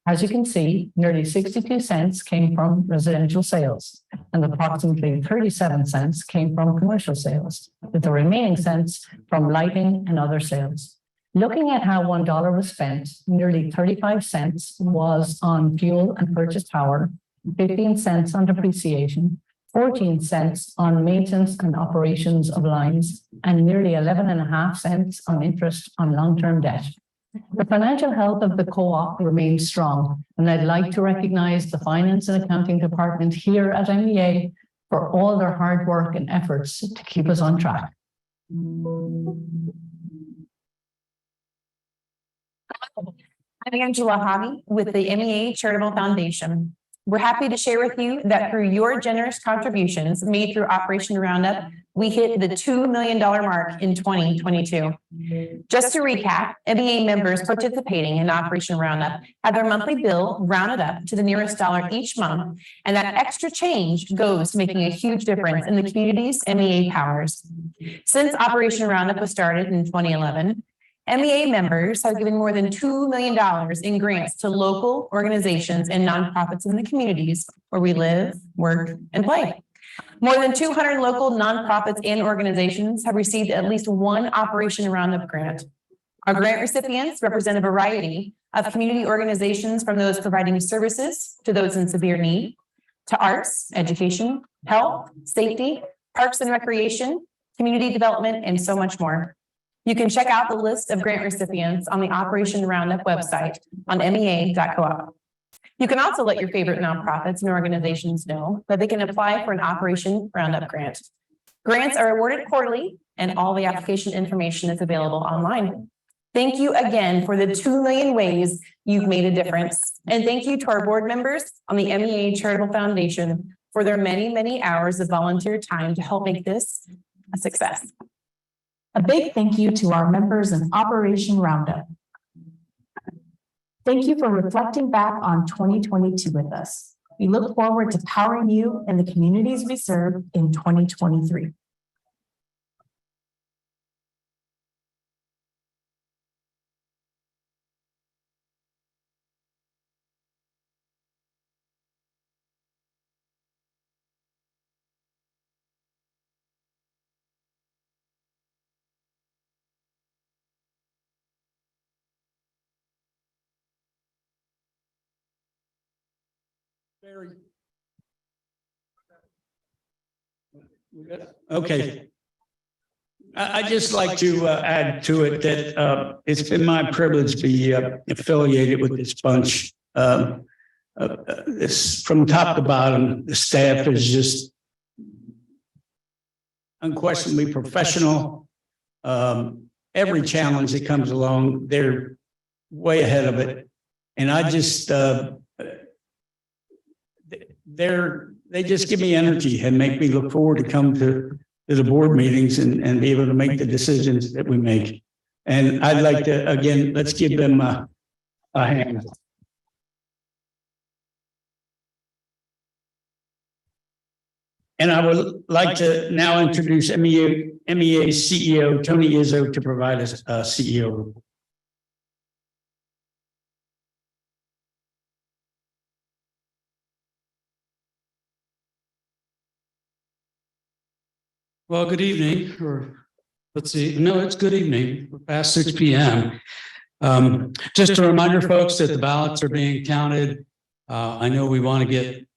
As you can see, nearly 62 cents came from residential sales, and approximately 37 cents came from commercial sales, with the remaining cents from lighting and other sales. Looking at how $1 was spent, nearly 35 cents was on fuel and purchased power, 15 cents on depreciation, 14 cents on maintenance and operations of lines, and nearly 11.5 cents on interest on long-term debt. The financial health of the co-op remains strong, and I'd like to recognize the Finance and Accounting Department here at MEA for all their hard work and efforts to keep us on track. I'm Angela Hobby with the MEA Charitable Foundation. We're happy to share with you that through your generous contributions made through Operation Roundup, we hit the $2 million mark in 2022. Just to recap, MEA members participating in Operation Roundup have their monthly bill rounded up to the nearest dollar each month, and that extra change goes to making a huge difference in the communities MEA powers. Since Operation Roundup was started in 2011, MEA members have given more than $2 million in grants to local organizations and nonprofits in the communities where we live, work, and play. More than 200 local nonprofits and organizations have received at least one Operation Roundup grant. Our grant recipients represent a variety of community organizations, from those providing services to those in severe need, to arts, education, health, safety, parks and recreation, community development, and so much more. You can check out the list of grant recipients on the Operation Roundup website on mea.coop. You can also let your favorite nonprofits and organizations know that they can apply for an Operation Roundup grant. Grants are awarded quarterly, and all the application information is available online. Thank you again for the 2 million ways you've made a difference. And thank you to our board members on the MEA Charitable Foundation for their many, many hours of volunteer time to help make this a success. A big thank you to our members in Operation Roundup. Thank you for reflecting back on 2022 with us. We look forward to powering you and the communities we serve in 2023. Okay. I'd just like to add to it that it's been my privilege to be affiliated with this bunch. This from top to bottom, the staff is just unquestionably professional. Every challenge that comes along, they're way ahead of it. And I just, they just give me energy and make me look forward to come to the board meetings and be able to make the decisions that we make. And I'd like to, again, let's give them a hand. And I would like to now introduce MEA CEO, Tony Izzo, to provide us a CEO. Well, good evening, or let's see, no, it's good evening, we're past 6 p.m. Just a reminder, folks, that the ballots are being counted. I know we want to get,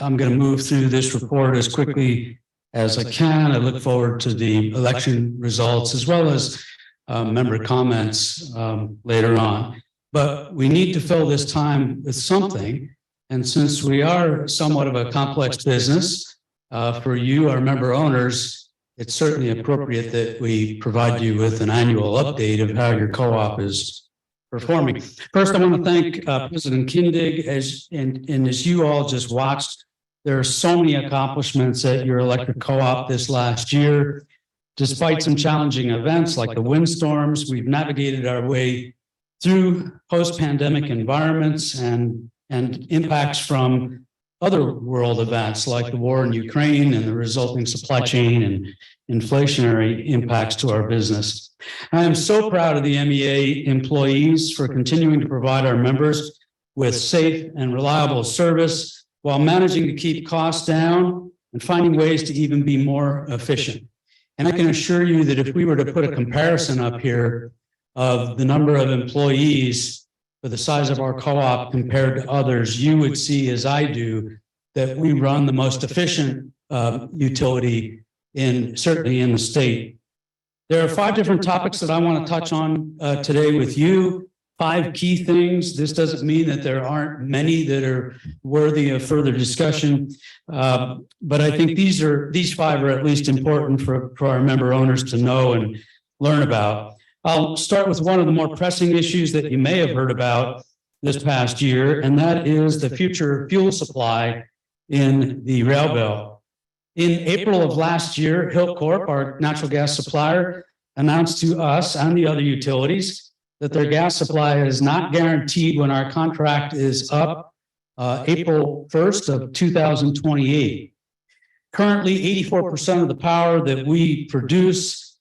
I'm going to move through this report as quickly as I can. I look forward to the election results as well as member comments later on. but we need to fill this time with something. And since we are somewhat of a complex business, for you, our member owners, it's certainly appropriate that we provide you with an annual update of how your co-op is performing. First, I want to thank President Kindig, as you all just watched, there are so many accomplishments at your electric co-op this last year. Despite some challenging events like the windstorms, we've navigated our way through post-pandemic environments and impacts from other world events like the war in Ukraine and the resulting supply chain and inflationary impacts to our business. I am so proud of the MEA employees for continuing to provide our members with safe and reliable service while managing to keep costs down and finding ways to even be more efficient. And I can assure you that if we were to put a comparison up here of the number of employees for the size of our co-op compared to others, you would see, as I do, that we run the most efficient utility certainly in the state. There are 5 different topics that I want to touch on today with you. 5 key things. This doesn't mean that there aren't many that are worthy of further discussion, but I think these 5 are at least important for our member owners to know and learn about. I'll start with one of the more pressing issues that you may have heard about this past year, and that is the future fuel supply in the rail belt. In April of last year, Hill Corp, our natural gas supplier, announced to us and the other utilities that their gas supply is not guaranteed when our contract is up April 1st of 2028. Currently, 84% of the power that we produce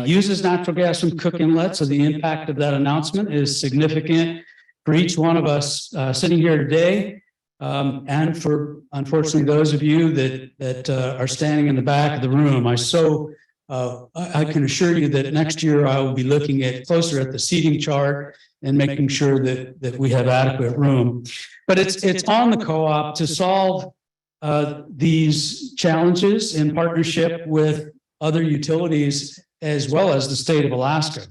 uses natural gas from Cook Inlet, so the impact of that announcement is significant for each one of us sitting here today. And for, unfortunately, those of you that are standing in the back of the room. I can assure you that next year I will be looking closer at the seating chart and making sure that we have adequate room. But it's on the co-op to solve these challenges in partnership with other utilities as well as the state of Alaska.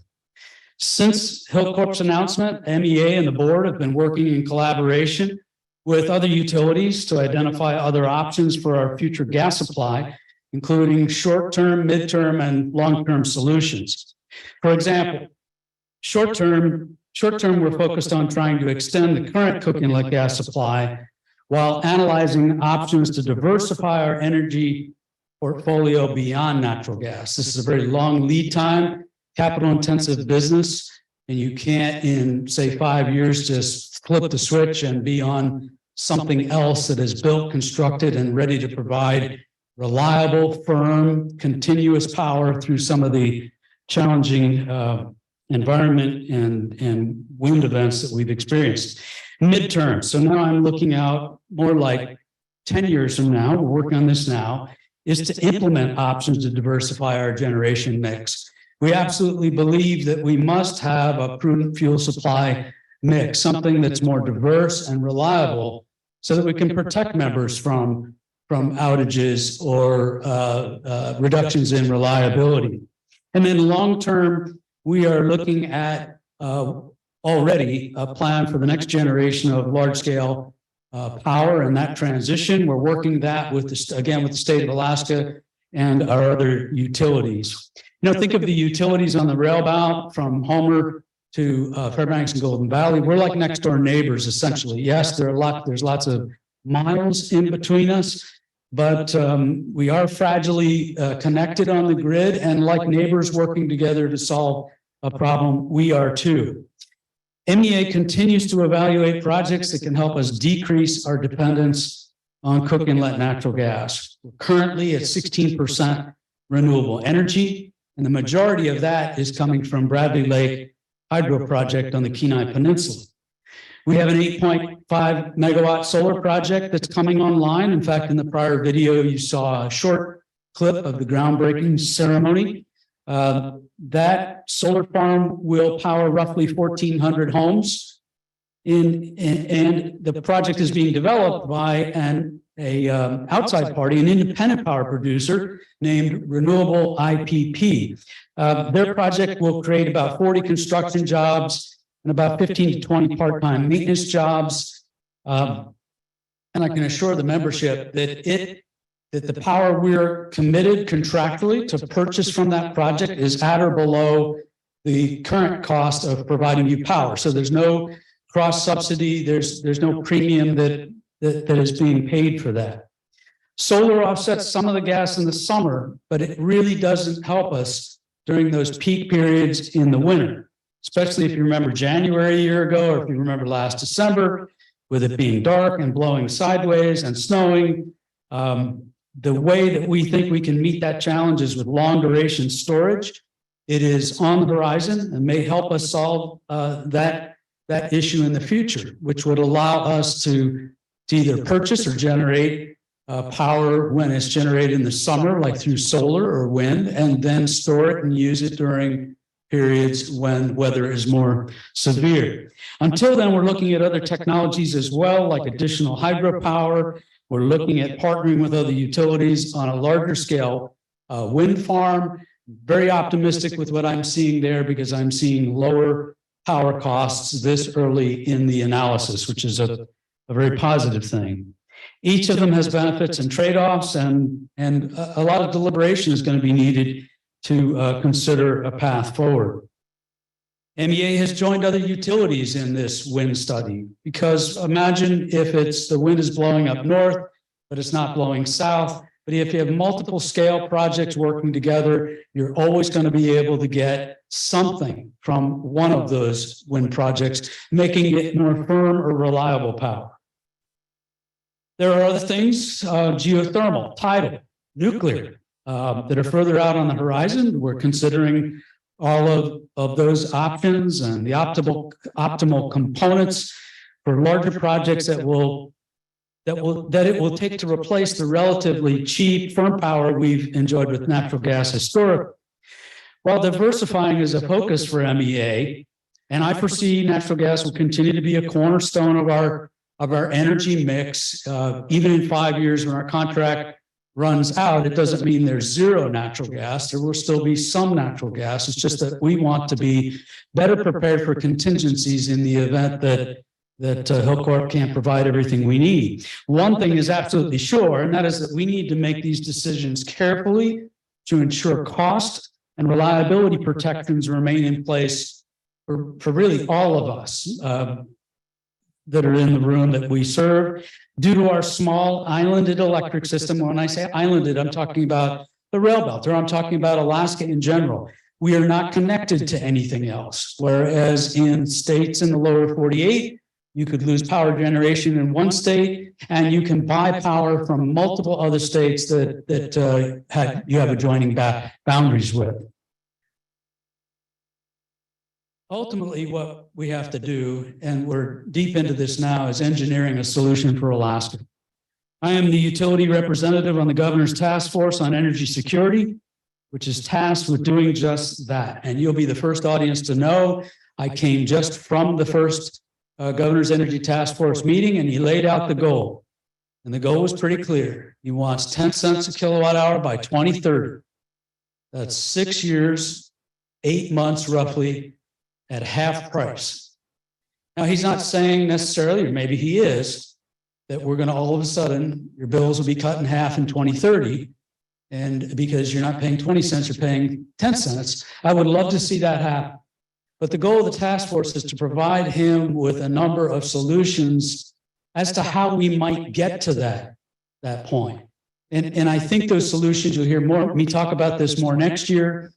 Since Hill Corp's announcement, MEA and the board have been working in collaboration with other utilities to identify other options for our future gas supply, including short-term, mid-term, and long-term solutions. For example, short-term, we're focused on trying to extend the current Cook Inlet gas supply while analyzing options to diversify our energy portfolio beyond natural gas. This is a very long lead time, capital-intensive business, and you can't, in, say, 5 years, just flip the switch and be on something else that is built, constructed, and ready to provide reliable, firm, continuous power through some of the challenging environment and wind events that we've experienced. Midterm. So now I'm looking out more like 10 years from now, we're working on this now, is to implement options to diversify our generation mix. We absolutely believe that we must have a prudent fuel supply mix, something that's more diverse and reliable so that we can protect members from outages or reductions in reliability. And then long-term, we are looking at already a plan for the next generation of large-scale power and that transition. We're working that with the state of Alaska and our other utilities. You know, think of the utilities on the rail belt from Homer to Fairbanks and Golden Valley. We're like next door neighbors, essentially. Yes, there's lots of miles in between us, but we are fragilely connected on the grid, and like neighbors working together to solve a problem, we are too. MEA continues to evaluate projects that can help us decrease our dependence on Cook Inlet natural gas. We're currently at 16% renewable energy, and the majority of that is coming from Bradley Lake Hydro Project on the Kenai Peninsula. We have an 8.5 megawatt solar project that's coming online. In fact, in the prior video, you saw a short clip of the groundbreaking ceremony. That solar farm will power roughly 1,400 homes. And the project is being developed by an outside party, an independent power producer named Renewable IPP. Their project will create about 40 construction jobs and about 15 to 20 part-time maintenance jobs. And I can assure the membership that the power we're committed contractually to purchase from that project is at or below the current cost of providing you power. So there's no cross subsidy, there's no premium that is being paid for that. Solar offsets some of the gas in the summer, but it really doesn't help us during those peak periods in the winter, especially if you remember January a year ago, or if you remember last December, with it being dark and blowing sideways and snowing. The way that we think we can meet that challenge is with long duration storage. It is on the horizon and may help us solve that issue in the future, which would allow us to either purchase or generate power when it's generated in the summer, like through solar or wind, and then store it and use it during periods when weather is more severe. Until then, we're looking at other technologies as well, like additional hydropower. We're looking at partnering with other utilities on a larger scale. Wind farm, very optimistic with what I'm seeing there because I'm seeing lower power costs this early in the analysis, which is a very positive thing. Each of them has benefits and trade-offs, and a lot of deliberation is going to be needed to consider a path forward. MEA has joined other utilities in this wind study, because imagine if the wind is blowing up north, but it's not blowing south. But if you have multiple scale projects working together, you're always going to be able to get something from one of those wind projects, making it more firm or reliable power. There are other things, geothermal, tidal, nuclear, that are further out on the horizon. We're considering all of those options and the optimal components for larger projects that it will take to replace the relatively cheap firm power we've enjoyed with natural gas historically. While diversifying is a focus for MEA, and I foresee natural gas will continue to be a cornerstone of our energy mix, even in 5 years when our contract runs out. It doesn't mean there's zero natural gas. There will still be some natural gas. It's just that we want to be better prepared for contingencies in the event that Hillcorp can't provide everything we need. One thing is absolutely sure, and that is that we need to make these decisions carefully to ensure cost and reliability protections remain in place for really all of us that are in the room that we serve. Due to our small islanded electric system, when I say islanded, I'm talking about the rail belt, or I'm talking about Alaska in general. We are not connected to anything else. Whereas in states in the lower 48, you could lose power generation in one state, and you can buy power from multiple other states that you have adjoining boundaries with. Ultimately, what we have to do, and we're deep into this now, is engineering a solution for Alaska. I am the utility representative on the governor's task force on energy security, which is tasked with doing just that. And you'll be the first audience to know I came just from the first governor's energy task force meeting, and he laid out the goal. And the goal was pretty clear. He wants 10 cents a kilowatt hour by 2030. That's 6 years, 8 months roughly, at half price. Now, he's not saying necessarily, or maybe he is, that we're going to all of a sudden, your bills will be cut in half in 2030. And because you're not paying 20 cents, you're paying 10 cents. I would love to see that happen. But the goal of the task force is to provide him with a number of solutions as to how we might get to that point. And I think those solutions, you'll hear me talk about this more next year,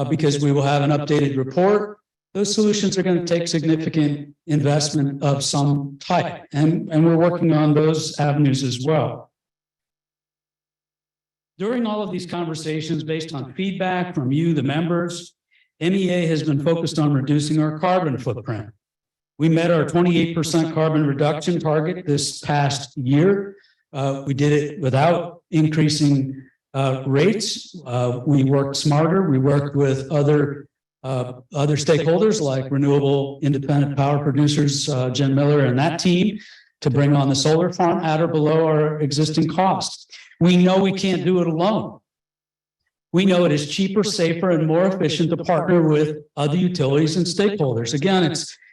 because we will have an updated report. Those solutions are going to take significant investment of some type, and we're working on those avenues as well. During all of these conversations, based on feedback from you, the members, MEA has been focused on reducing our carbon footprint. We met our 28% carbon reduction target this past year. We did it without increasing rates. We worked smarter. We worked with other stakeholders like renewable independent power producers, Jen Miller and that team, to bring on the solar farm at or below our existing costs. We know we can't do it alone. we know it is cheaper, safer, and more efficient to partner with other utilities and stakeholders. Again,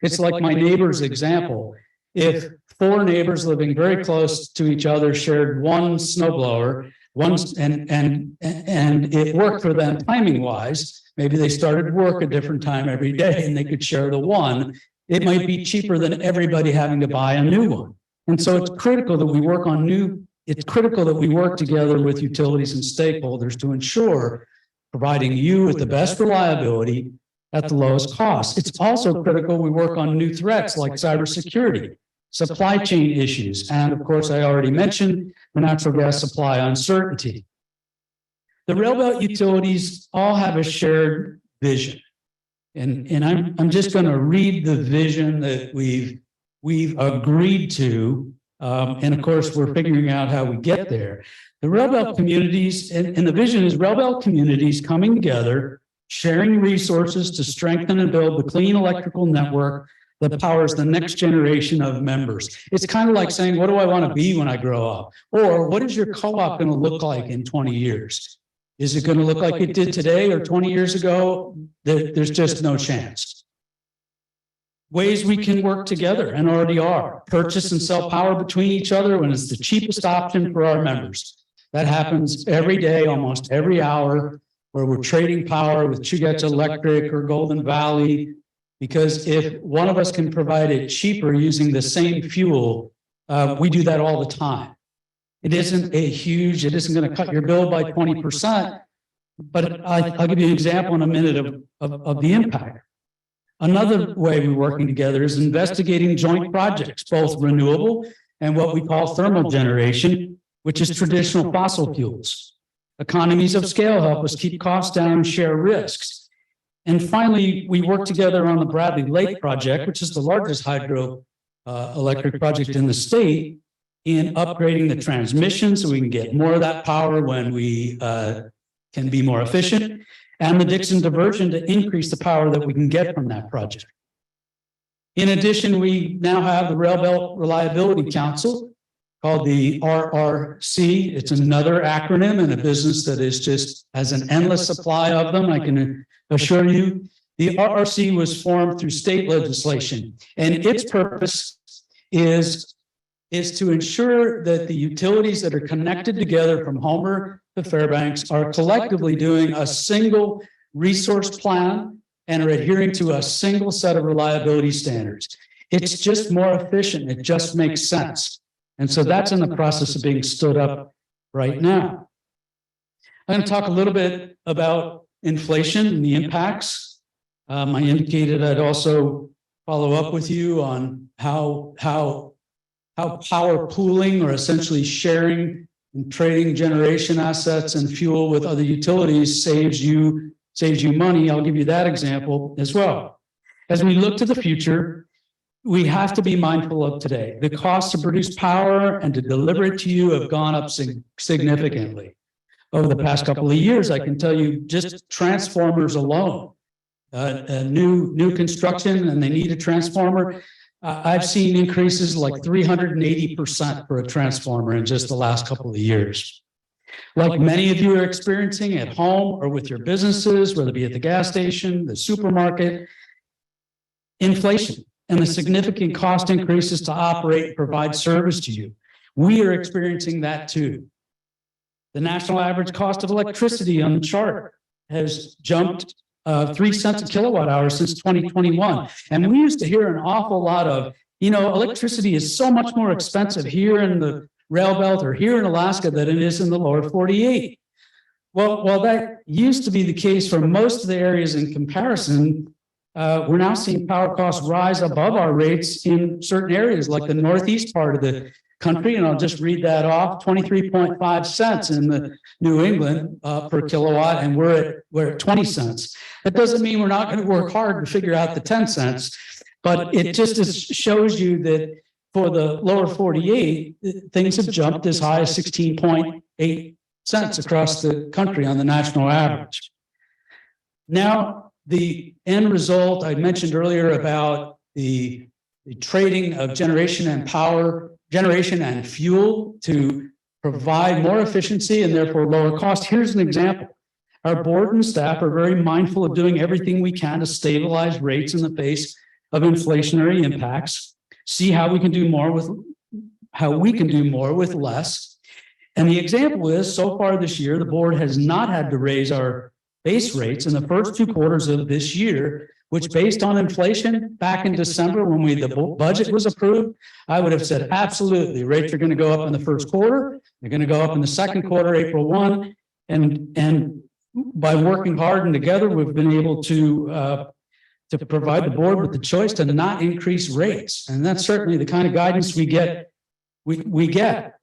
it's like my neighbor's example. If four neighbors living very close to each other shared one snow blower, and it worked for them timing wise, maybe they started work a different time every day and they could share the one, it might be cheaper than everybody having to buy a new one. And so it's critical that we work together with utilities and stakeholders to ensure providing you with the best reliability at the lowest cost. It's also critical we work on new threats like cybersecurity, supply chain issues, and of course, I already mentioned the natural gas supply uncertainty. The railroad utilities all have a shared vision. And I'm just going to read the vision that we've agreed to. And of course, we're figuring out how we get there. The railroad communities, and the vision is railroad communities coming together, sharing resources to strengthen and build the clean electrical network that powers the next generation of members. It's kind of like saying, what do I want to be when I grow up? Or what is your co-op going to look like in 20 years? Is it going to look like it did today or 20 years ago? There's just no chance. Ways we can work together and already are. Purchase and sell power between each other when it's the cheapest option for our members. That happens every day, almost every hour, where we're trading power with Chugach Electric or Golden Valley. Because if one of us can provide it cheaper using the same fuel, we do that all the time. It isn't going to cut your bill by 20%, but I'll give you an example in a minute of the impact. Another way we're working together is investigating joint projects, both renewable and what we call thermal generation, which is traditional fossil fuels. Economies of scale help us keep costs down and share risks. And finally, we work together on the Bradley Lake project, which is the largest hydro electric project in the state, in upgrading the transmission so we can get more of that power when we can be more efficient, and the Dixon diversion to increase the power that we can get from that project. In addition, we now have the Rail Belt Reliability Council called the RRC. It's another acronym in a business that is just has an endless supply of them, I can assure you. The RRC was formed through state legislation, and its purpose is to ensure that the utilities that are connected together from Homer to Fairbanks are collectively doing a single resource plan and are adhering to a single set of reliability standards. It's just more efficient. It just makes sense. And so that's in the process of being stood up right now. I'm going to talk a little bit about inflation and the impacts. I indicated I'd also follow up with you on how power pooling, or essentially sharing and trading generation assets and fuel with other utilities saves you money. I'll give you that example as well. As we look to the future, we have to be mindful of today. The cost to produce power and to deliver it to you have gone up significantly over the past couple of years. I can tell you just transformers alone, new construction, and they need a transformer. I've seen increases like 380% for a transformer in just the last couple of years. Like many of you are experiencing at home or with your businesses, whether it be at the gas station, the supermarket, inflation and the significant cost increases to operate and provide service to you. We are experiencing that too. The national average cost of electricity on the chart has jumped 3 cents a kilowatt hour since 2021. And we used to hear an awful lot of, electricity is so much more expensive here in the rail belt or here in Alaska than it is in the lower 48. Well, while that used to be the case for most of the areas in comparison, we're now seeing power costs rise above our rates in certain areas like the northeast part of the country. And I'll just read that off, 23.5 cents in the New England per kilowatt, and we're at 20 cents. That doesn't mean we're not going to work hard to figure out the 10 cents, but it just shows you that for the lower 48, things have jumped as high as 16.8 cents across the country on the national average. Now, the end result I mentioned earlier about the trading of generation and fuel to provide more efficiency and therefore lower cost. Here's an example. Our board and staff are very mindful of doing everything we can to stabilize rates in the face of inflationary impacts, see how we can do more with less. And the example is, so far this year, the board has not had to raise our base rates in the first 2 quarters of this year, which, based on inflation back in December when the budget was approved, I would have said, absolutely, rates are going to go up in the first quarter. They're going to go up in the second quarter, April 1. And by working hard and together, we've been able to provide the board with the choice to not increase rates. And that's certainly the kind of guidance we get. We get.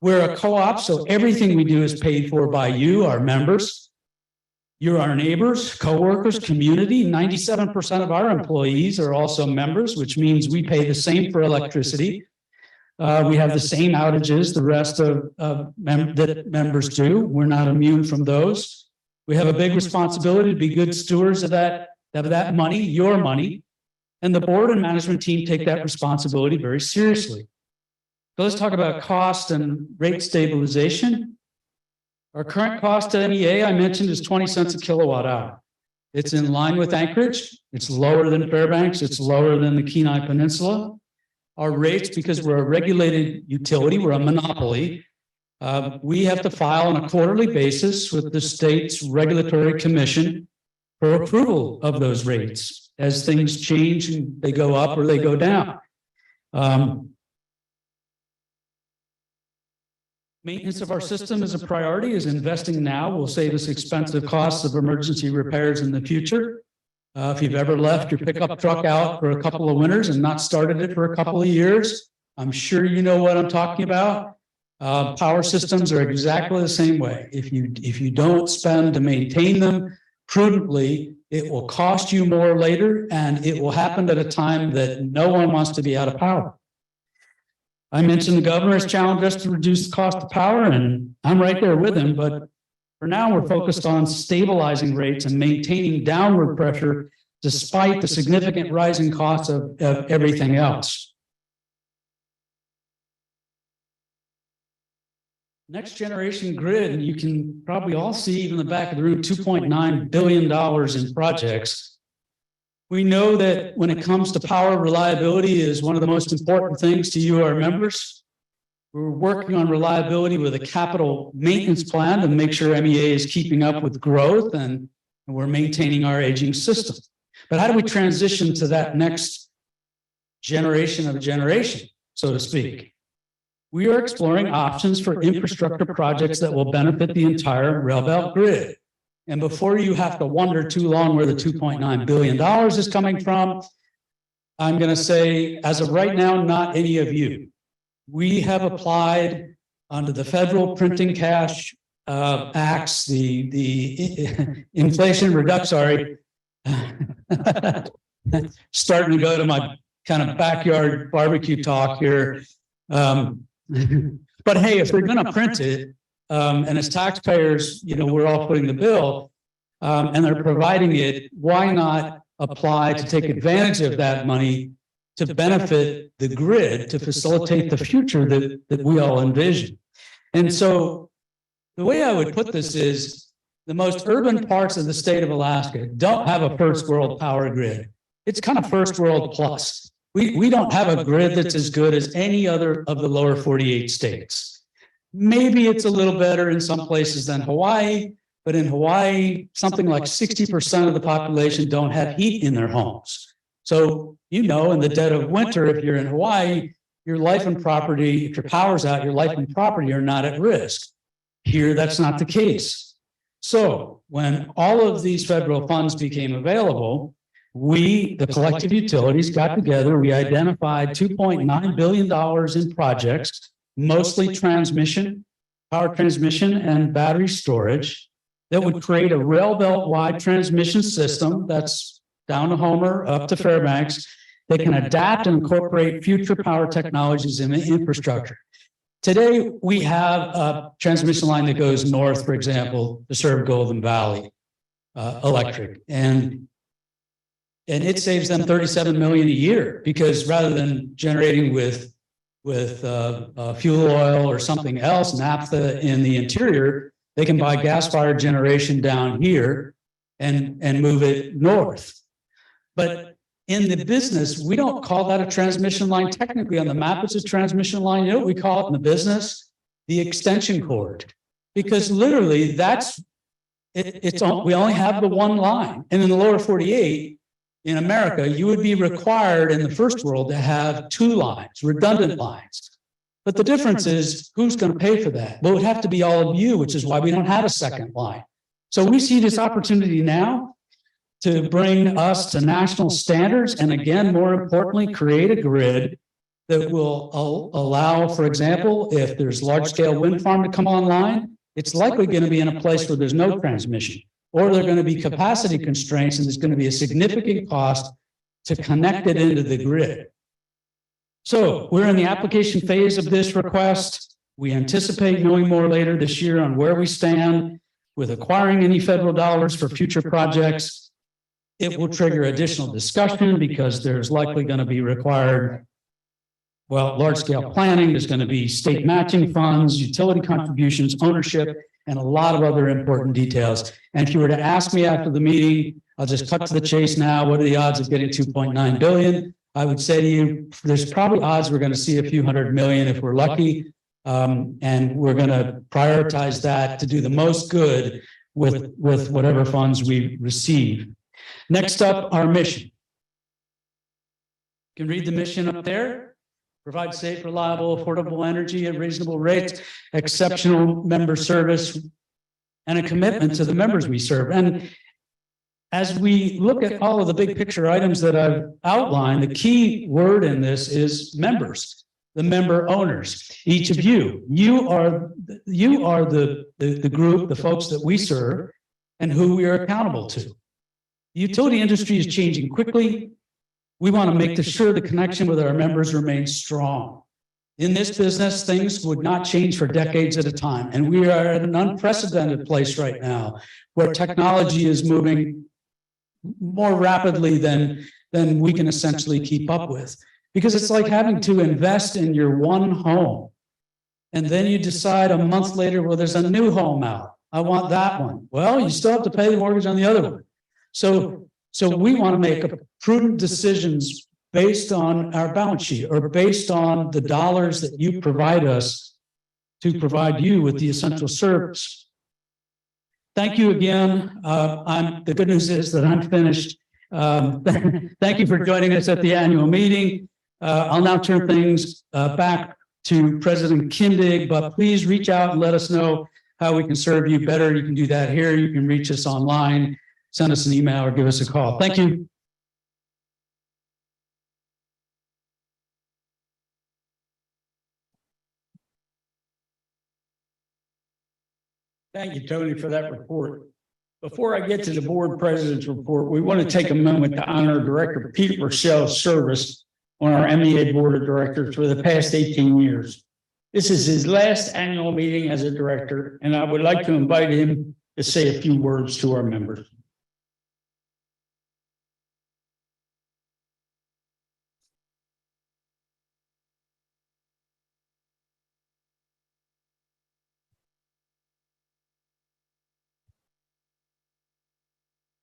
We're a co-op, so everything we do is paid for by you, our members. You're our neighbors, coworkers, community. 97% of our employees are also members, which means we pay the same for electricity. We have the same outages the rest of that members do. We're not immune from those. We have a big responsibility to be good stewards of that money, your money, and the board and management team take that responsibility very seriously. So let's talk about cost and rate stabilization. Our current cost at MEA, I mentioned, is 20 cents a kilowatt hour. It's in line with Anchorage. It's lower than Fairbanks. It's lower than the Kenai Peninsula. Our rates, because we're a regulated utility, we're a monopoly, we have to file on a quarterly basis with the state's regulatory commission for approval of those rates as things change and they go up or they go down. Maintenance of our system is a priority, is investing now will save us expensive costs of emergency repairs in the future. If you've ever left your pickup truck out for a couple of winters and not started it for a couple of years, I'm sure you know what I'm talking about. Power systems are exactly the same way. If you don't spend to maintain them prudently, it will cost you more later, and it will happen at a time that no one wants to be out of power. I mentioned the governor has challenged us to reduce the cost of power, and I'm right there with him, but for now, we're focused on stabilizing rates and maintaining downward pressure despite the significant rising costs of everything else. Next generation grid, and you can probably all see even in the back of the room, $2.9 billion in projects. We know that when it comes to power, reliability is one of the most important things to you, our members. We're working on reliability with a capital maintenance plan to make sure MEA is keeping up with growth, and we're maintaining our aging system. But how do we transition to that next generation of a generation, so to speak? We are exploring options for infrastructure projects that will benefit the entire railbelt grid. And before you have to wonder too long where the $2.9 billion is coming from, I'm going to say, as of right now, not any of you. We have applied under the federal printing cash acts, the inflation reduction, starting to go to my kind of backyard barbecue talk here. But hey, if they're going to print it, and as taxpayers, we're all footing the bill, and they're providing it, why not apply to take advantage of that money to benefit the grid, to facilitate the future that we all envision? And so the way I would put this is, the most urban parts of the state of Alaska don't have a first world power grid. It's kind of first world plus. We don't have a grid that's as good as any other of the lower 48 states. Maybe it's a little better in some places than Hawaii, but in Hawaii, something like 60% of the population don't have heat in their homes. So, in the dead of winter, if you're in Hawaii, your life and property, if your power's out, your life and property are not at risk. Here, that's not the case. So when all of these federal funds became available, we, the collective utilities, got together. We identified $2.9 billion in projects, mostly transmission, power transmission, and battery storage, that would create a rail belt-wide transmission system that's down to Homer, up to Fairbanks, that can adapt and incorporate future power technologies in the infrastructure. Today, we have a transmission line that goes north, for example, to serve Golden Valley Electric. And it saves them $37 million a year, because rather than generating with fuel oil or something else, naphtha in the interior, They can buy gas-fired generation down here and move it north. But in the business, we don't call that a transmission line. Technically, on the map, it's a transmission line. You know what we call it in the business? The extension cord. Because literally, we only have the one line. And in the lower 48, in America, you would be required in the first world to have two lines, redundant lines. But the difference is, who's going to pay for that? Well, it would have to be all of you, which is why we don't have a second line. So we see this opportunity now to bring us to national standards. And again, more importantly, create a grid that will allow, for example, if there's large-scale wind farm to come online, it's likely going to be in a place where there's no transmission, or there are going to be capacity constraints, and there's going to be a significant cost to connect it into the grid. So we're in the application phase of this request. We anticipate knowing more later this year on where we stand with acquiring any federal dollars for future projects. It will trigger additional discussion because there's likely going to be required, well, large-scale planning. There's going to be state matching funds, utility contributions, ownership, and a lot of other important details. And if you were to ask me after the meeting, I'll just cut to the chase now. What are the odds of getting 2.9 billion? I would say to you, there's probably odds we're going to see a few $100 million if we're lucky. And we're going to prioritize that to do the most good with whatever funds we receive. Next up, our mission. You can read the mission up there. Provide safe, reliable, affordable energy at reasonable rates, exceptional member service, and a commitment to the members we serve. And as we look at all of the big picture items that I've outlined, the key word in this is members, the member owners. Each of you are the group, the folks that we serve and who we are accountable to. The utility industry is changing quickly. We want to make sure the connection with our members remains strong. In this business, things would not change for decades at a time. And we are at an unprecedented place right now where technology is moving more rapidly than we can essentially keep up with. Because it's like having to invest in your one home. And then you decide a month later, well, there's a new home out. I want that one. Well, you still have to pay the mortgage on the other one. So we want to make prudent decisions based on our balance sheet or based on the dollars that you provide us to provide you with the essential service. Thank you again. The good news is that I'm finished. Thank you for joining us at the annual meeting. I'll now turn things back to President Kindig, but please reach out and let us know how we can serve you better. You can do that here. You can reach us online, send us an email, or give us a call. Thank you. Thank you, Tony, for that report. Before I get to the board president's report, we want to take a moment to honor Director Pete Rochell's service on our MEA Board of Directors for the past 18 years. This is his last annual meeting as a director, and I would like to invite him to say a few words to our members.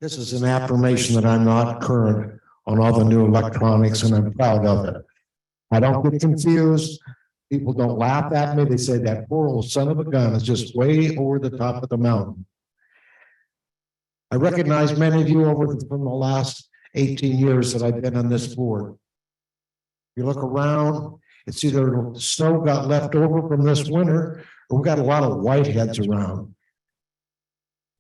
This is an affirmation that I'm not current on all the new electronics, and I'm proud of it. I don't get confused. People don't laugh at me. They say that poor old son of a gun is just way over the top of the mountain. I recognize many of you from the last 18 years that I've been on this board. You look around, it's either snow got left over from this winter, or we've got a lot of whiteheads around.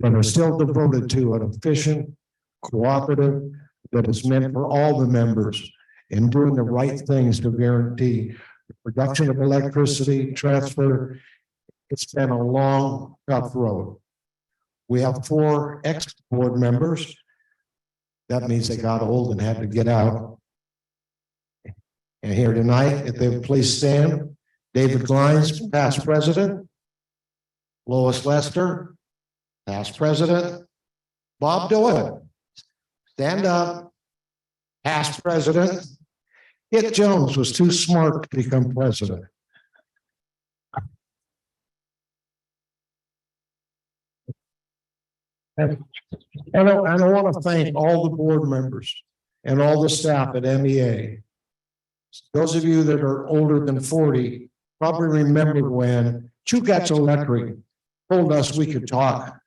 But are still devoted to an efficient cooperative that is meant for all the members in doing the right things to guarantee the production of electricity, transfer. It's been a long, tough road. We have 4 ex-board members. That means they got old and had to get out. And here tonight, if they would please stand, David Glines, past president. Lois Lester, past president. Bob Doyle, stand up, past president. Kit Jones was too smart to become president. And I want to thank all the board members and all the staff at MEA. Those of you that are older than 40 probably remember when Chugach Electric told us we could talk,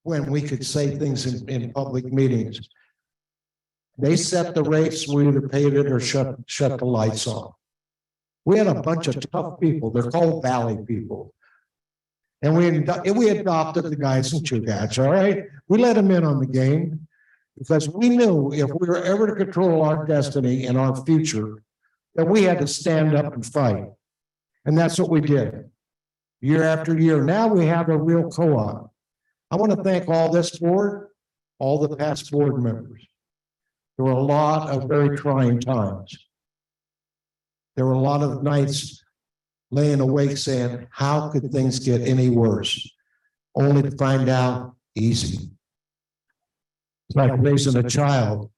when we could say things in public meetings. They set the rates, we either paid it or shut the lights off. We had a bunch of tough people. They're called valley people. And we adopted the guys in Chugach, all right? We let them in on the game because we knew if we were ever to control our destiny and our future, that we had to stand up and fight. And that's what we did. Year after year. Now we have a real co-op. I want to thank all this board, all the past board members. There were a lot of very trying times. There were a lot of nights laying awake saying, how could things get any worse? Only to find out easy. It's like raising a child.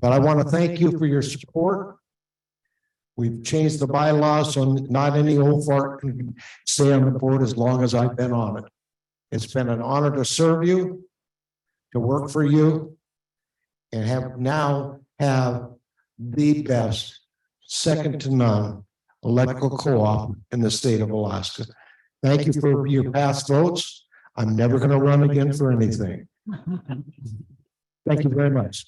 But I want to thank you for your support. We've changed the bylaws so not any old fart can stay on the board as long as I've been on it. It's been an honor to serve you, to work for you, and have the best, second to none, electrical co-op in the state of Alaska. Thank you for your past votes. I'm never going to run again for anything. Thank you very much.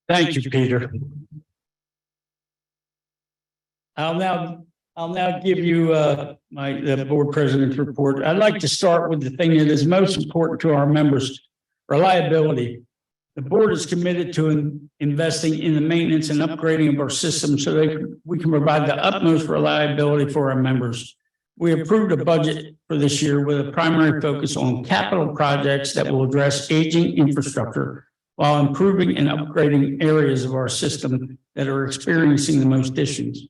Thank you, Peter. I'll now give you the board president's report. I'd like to start with the thing that is most important to our members, reliability. The board is committed to investing in the maintenance and upgrading of our system so that we can provide the utmost reliability for our members. We approved a budget for this year with a primary focus on capital projects that will address aging infrastructure while improving and upgrading areas of our system that are experiencing the most issues.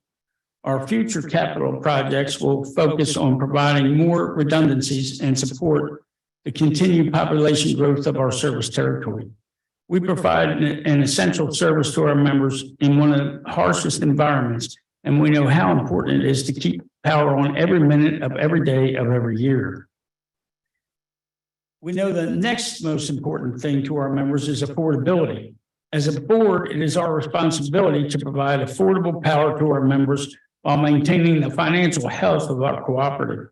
Our future capital projects will focus on providing more redundancies and support the continued population growth of our service territory. We provide an essential service to our members in one of the harshest environments, and we know how important it is to keep power on every minute of every day of every year. We know the next most important thing to our members is affordability. As a board, it is our responsibility to provide affordable power to our members while maintaining the financial health of our cooperative.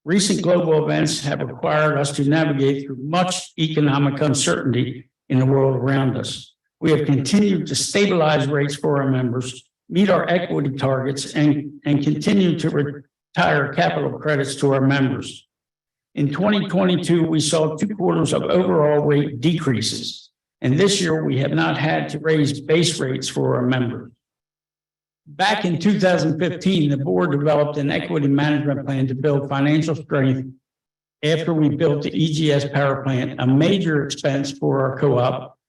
Recent global events have required us to navigate through much economic uncertainty in the world around us. We have continued to stabilize rates for our members, meet our equity targets, and continue to retire capital credits to our members. In 2022, we saw 2 quarters of overall rate decreases, and this year we have not had to raise base rates for our members. Back in 2015, the board developed an equity management plan to build financial strength after we built the EGS power plant, a major expense for our co-op.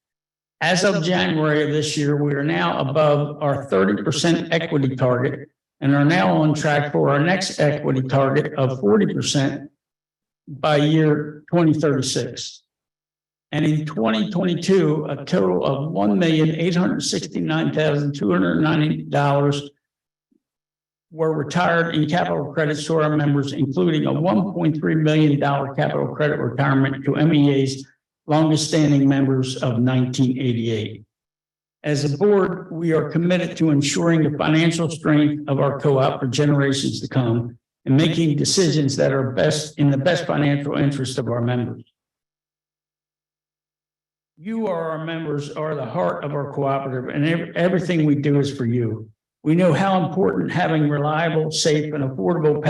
As of January of this year, we are now above our 30% equity target and are now on track for our next equity target of 40% by year 2036. And in 2022, a total of $1,869,290 were retired in capital credits to our members, including a $1.3 million capital credit retirement to MEA's longest standing members of 1988. As a board, we are committed to ensuring the financial strength of our co-op for generations to come and making decisions that are in the best financial interest of our members. You, our members, are the heart of our cooperative, and everything we do is for you. We know how important having reliable, safe, and affordable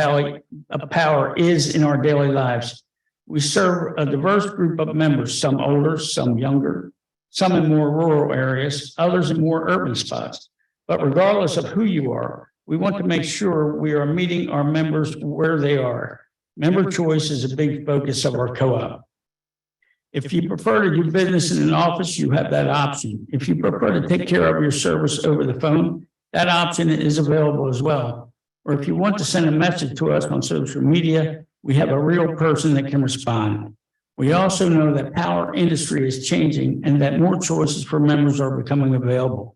power is in our daily lives. We serve a diverse group of members, some older, some younger, some in more rural areas, others in more urban spots. But regardless of who you are, we want to make sure we are meeting our members where they are. Member choice is a big focus of our co-op. If you prefer to do business in an office, you have that option. If you prefer to take care of your service over the phone, that option is available as well. Or if you want to send a message to us on social media, we have a real person that can respond. We also know that power industry is changing and that more choices for members are becoming available.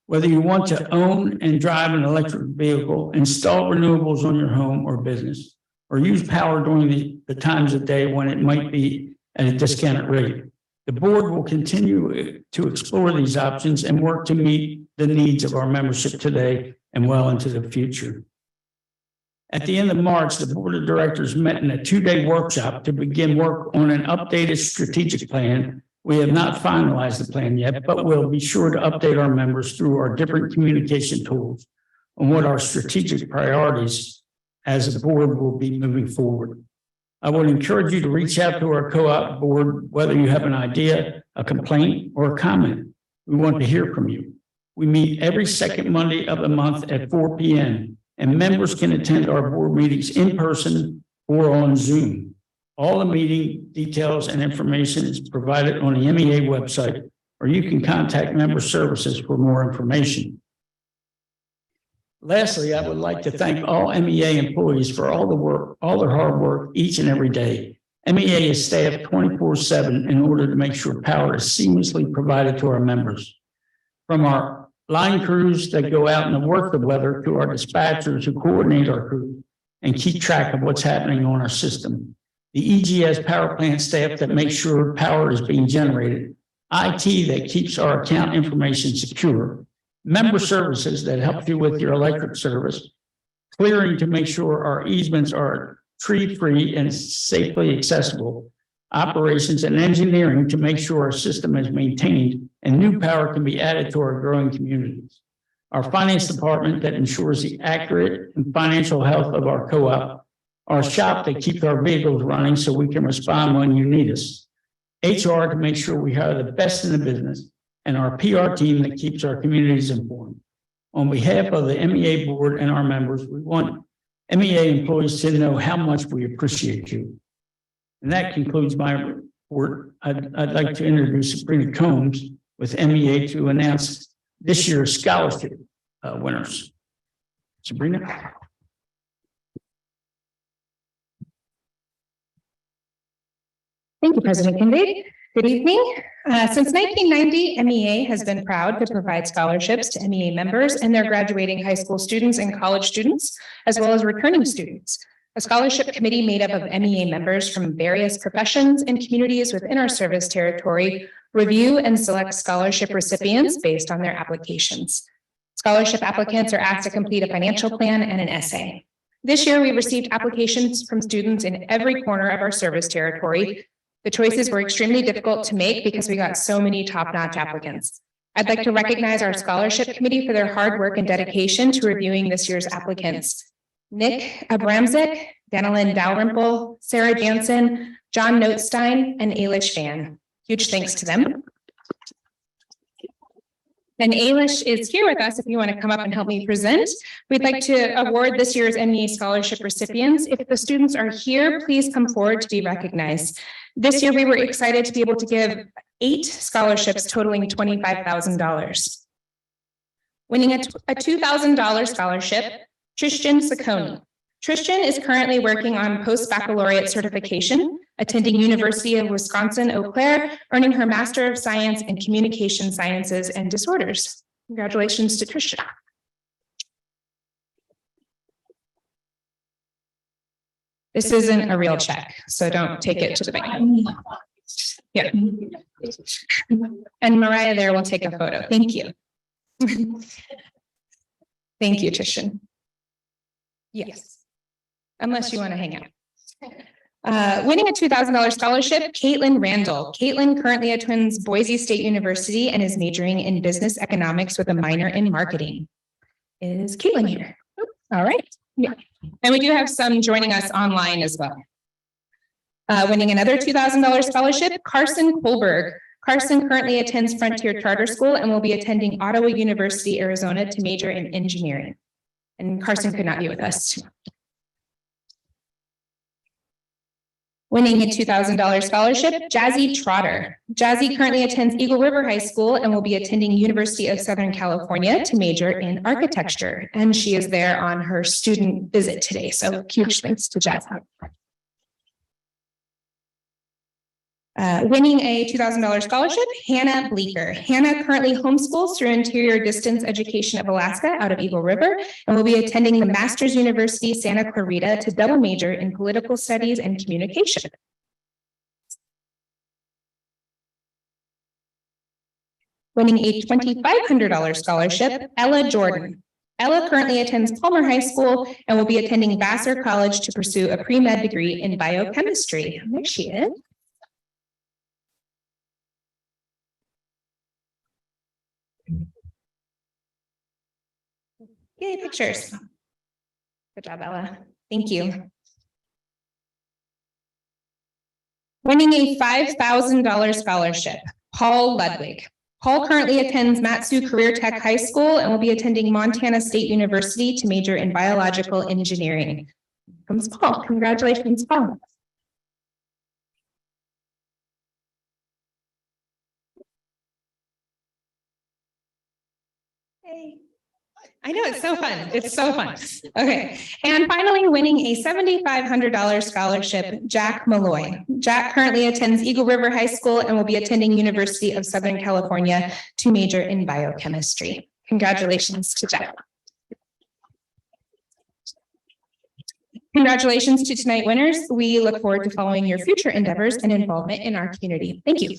Whether you want to own and drive an electric vehicle, install renewables on your home or business, or use power during the times of day when it might be at a discounted rate, the board will continue to explore these options and work to meet the needs of our membership today and well into the future. At the end of March, the board of directors met in a 2-day workshop to begin work on an updated strategic plan. We have not finalized the plan yet, but we'll be sure to update our members through our different communication tools on what our strategic priorities as a board will be moving forward. I would encourage you to reach out to our co-op board, whether you have an idea, a complaint, or a comment. We want to hear from you. We meet every second Monday of the month at 4 p.m. and members can attend our board meetings in person or on Zoom. All the meeting details and information is provided on the MEA website, or you can contact member services for more information. Lastly, I would like to thank all MEA employees for all their hard work each and every day. MEA is staffed 24/7 in order to make sure power is seamlessly provided to our members. From our line crews that go out and work the weather to our dispatchers who coordinate our crew and keep track of what's happening on our system. The EGS power plant staff that makes sure power is being generated, IT that keeps our account information secure, member services that help you with your electric service, clearing to make sure our easements are tree-free and safely accessible, operations and engineering to make sure our system is maintained and new power can be added to our growing communities. Our finance department that ensures the accurate and financial health of our co-op, our shop that keeps our vehicles running so we can respond when you need us, HR to make sure we hire the best in the business, and our PR team that keeps our communities informed. On behalf of the MEA board and our members, we want MEA employees to know how much we appreciate you. And that concludes my report. I'd like to introduce Sabrina Combs with MEA to announce this year's scholarship winners. Sabrina. Thank you, President Kincaid. Good evening. Since 1990, MEA has been proud to provide scholarships to MEA members and their graduating high school students and college students, as well as returning students. A scholarship committee made up of MEA members from various professions and communities within our service territory review and select scholarship recipients based on their applications. Scholarship applicants are asked to complete a financial plan and an essay. This year, we received applications from students in every corner of our service territory. The choices were extremely difficult to make because we got so many top-notch applicants. I'd like to recognize our scholarship committee for their hard work and dedication to reviewing this year's applicants. Nick Abramczyk, Danilyn Dalrymple, Sarah Jansen, John Notestein, and Ailish Van. Huge thanks to them. And Ailish is here with us if you want to come up and help me present. We'd like to award this year's MEA scholarship recipients. If the students are here, please come forward to be recognized. This year, we were excited to be able to give 8 scholarships totaling $25,000. Winning a $2,000 scholarship, Tristan Saccone. Tristan is currently working on post-baccalaureate certification, attending University of Wisconsin-Eau Claire, earning her Master of Science in Communication Sciences and Disorders. Congratulations to Tristan. This isn't a real check, so don't take it to the bank. Yeah. And Mariah there will take a photo. Thank you. Thank you, Tristan. Yes. Unless you want to hang out. Winning a $2,000 scholarship, Caitlin Randall. Caitlin currently attends Boise State University and is majoring in business economics with a minor in marketing. Is Caitlin here? All right. Yeah. And we do have some joining us online as well. Winning another $2,000 scholarship, Carson Kohlberg. Carson currently attends Frontier Charter School and will be attending Ottawa University, Arizona to major in engineering. And Carson could not be with us. Winning a $2,000 scholarship, Jazzy Trotter. Jazzy currently attends Eagle River High School and will be attending University of Southern California to major in architecture. And she is there on her student visit today. So huge thanks to Jazzy. Winning a $2,000 scholarship, Hannah Bleeker. Hannah currently homeschools through Interior Distance Education of Alaska out of Eagle River and will be attending the Masters University Santa Clarita to double major in political studies and communication. Winning a $2,500 scholarship, Ella Jordan. Ella currently attends Palmer High School and will be attending Vassar College to pursue a pre-med degree in biochemistry. There she is. Yay, pictures. Good job, Ella. Thank you. Winning a $5,000 scholarship, Paul Ludwig. Paul currently attends Matsu Career Tech High School and will be attending Montana State University to major in biological engineering. Comes Paul. Congratulations, Paul. Hey. I know, it's so fun. It's so fun. Okay. And finally, winning a $7,500 scholarship, Jack Malloy. Jack currently attends Eagle River High School and will be attending University of Southern California to major in biochemistry. Congratulations to Jack. Congratulations to tonight winners. We look forward to following your future endeavors and involvement in our community. Thank you.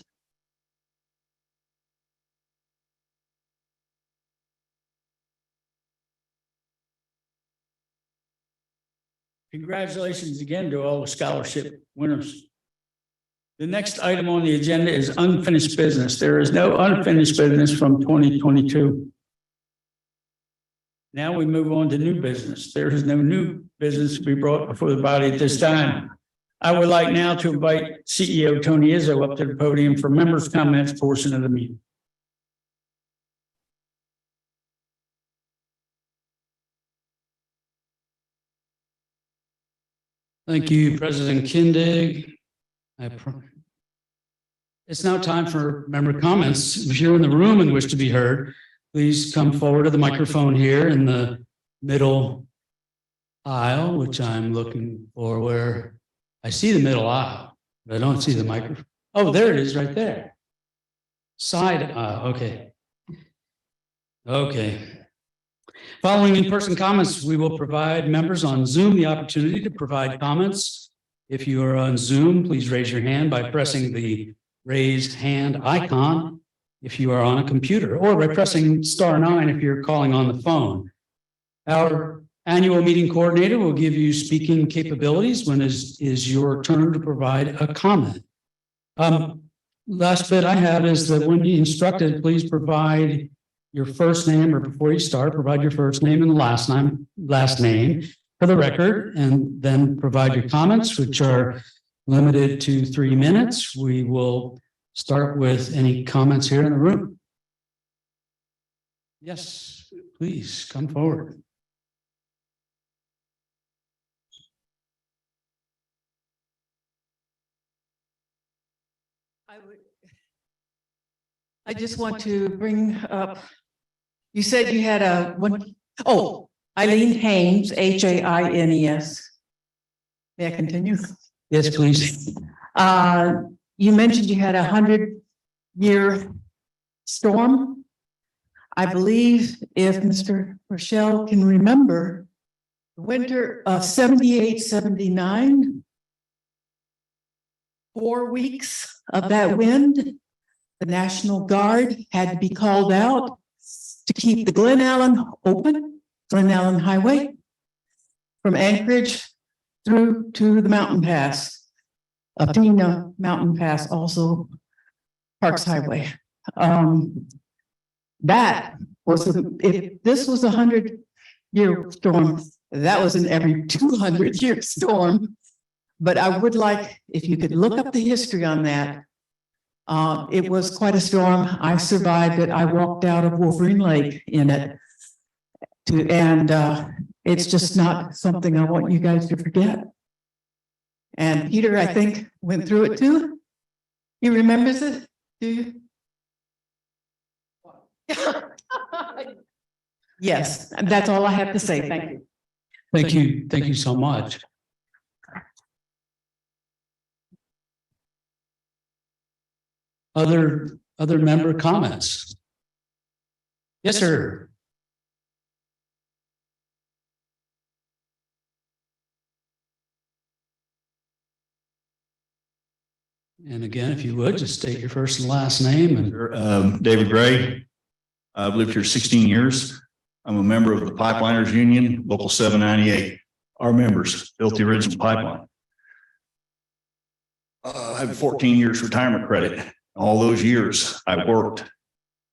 Congratulations again to all the scholarship winners. The next item on the agenda is unfinished business. There is no unfinished business from 2022. Now we move on to new business. There is no new business to be brought before the body at this time. I would like now to invite CEO Tony Izzo up to the podium for members' comments portion of the meeting. Thank you, President Kindig. It's now time for member comments. If you're in the room and wish to be heard, please come forward to the microphone here in the middle aisle, which I'm looking for where I see the middle aisle, but I don't see the microphone. Oh, there it is right there. Side aisle, okay. Okay. Following in-person comments, we will provide members on Zoom the opportunity to provide comments. If you are on Zoom, please raise your hand by pressing the raise hand icon if you are on a computer, or by pressing *9 if you're calling on the phone. Our annual meeting coordinator will give you speaking capabilities when it is your turn to provide a comment. Last bit I have is that when you instructed, please provide your first name, or before you start, provide your first name and last name for the record, and then provide your comments, which are limited to 3 minutes. We will start with any comments here in the room. Yes, please come forward. I just want to bring up, you said you had Eileen Haynes, Haines. May I continue? Yes, please. You mentioned you had 100-year storm. I believe if Mr. Rochelle can remember, the winter of 78, 79, 4 weeks of that wind, the National Guard had to be called out to keep the Glen Allen open, Glen Allen Highway, from Anchorage through to the Mountain Pass, Athena Mountain Pass, also Parks Highway. That was, if this was a 100-year storm, that was an every 200-year storm. But I would like, if you could look up the history on that. It was quite a storm. I survived it. I walked out of Wolverine Lake in it. It's just not something I want you guys to forget. And Peter, I think, went through it too. He remembers it, do you? Yes, that's all I have to say. Thank you. Thank you. Thank you so much. other member comments? Yes, sir. And again, if you would, just state your first and last name and David Gray. I've lived here 16 years. I'm a member of the Pipeliners Union, Local 798. Our members built the original pipeline. I have 14 years retirement credit. All those years I worked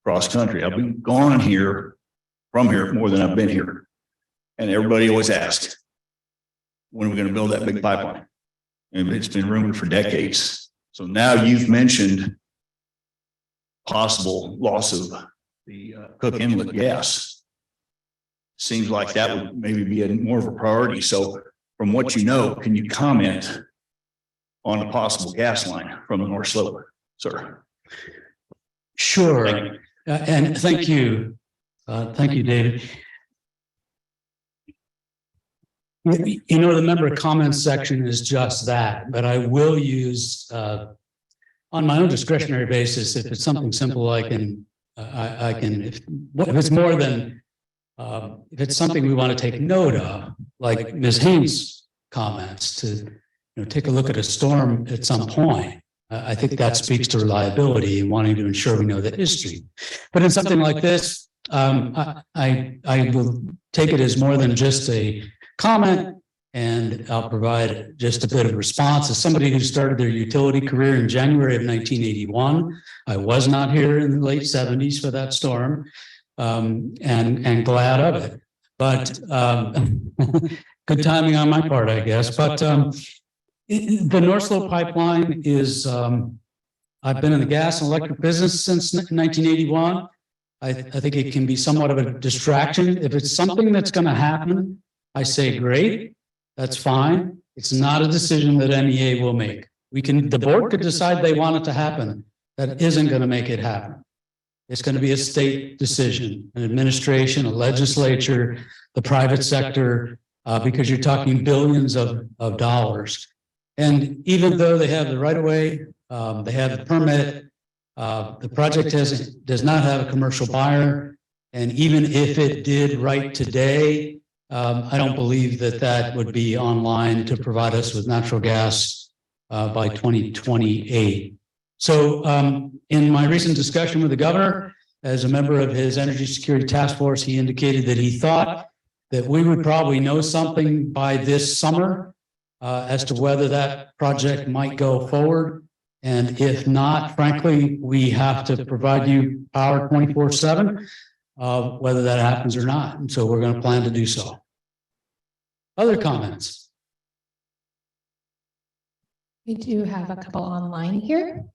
cross country. I've been gone from here more than I've been here. And everybody always asks, when are we going to build that big pipeline? And it's been rumored for decades. So now you've mentioned possible loss of the Cook Inlet gas. Seems like that would maybe be more of a priority. So from what you know, can you comment on a possible gas line from the North Slope, sir? Sure. And thank you. Thank you, David. You know, the member comments section is just that, but I will use on my own discretionary basis, if it's something simple, I can, if it's more than, if it's something we want to take note of, like Ms. Haynes' comments, to take a look at a storm at some point. I think that speaks to reliability and wanting to ensure we know the history. But in something like this, I will take it as more than just a comment, and I'll provide just a bit of response. As somebody who started their utility career in January of 1981, I was not here in the late 70s for that storm, and glad of it. But good timing on my part, I guess. But the North Slope pipeline is, I've been in the gas and electric business since 1981. I think it can be somewhat of a distraction. If it's something that's going to happen, I say, great, that's fine. It's not a decision that MEA will make. The board could decide they want it to happen. That isn't going to make it happen. It's going to be a state decision, an administration, a legislature, the private sector, because you're talking billions of dollars. And even though they have the right of way, they have the permit, the project does not have a commercial buyer. And even if it did right today, I don't believe that would be online to provide us with natural gas by 2028. So in my recent discussion with the governor, as a member of his energy security task force, he indicated that he thought that we would probably know something by this summer as to whether that project might go forward. And if not, frankly, we have to provide you power 24/7, whether that happens or not. And so we're going to plan to do so. Other comments? We do have a couple online here.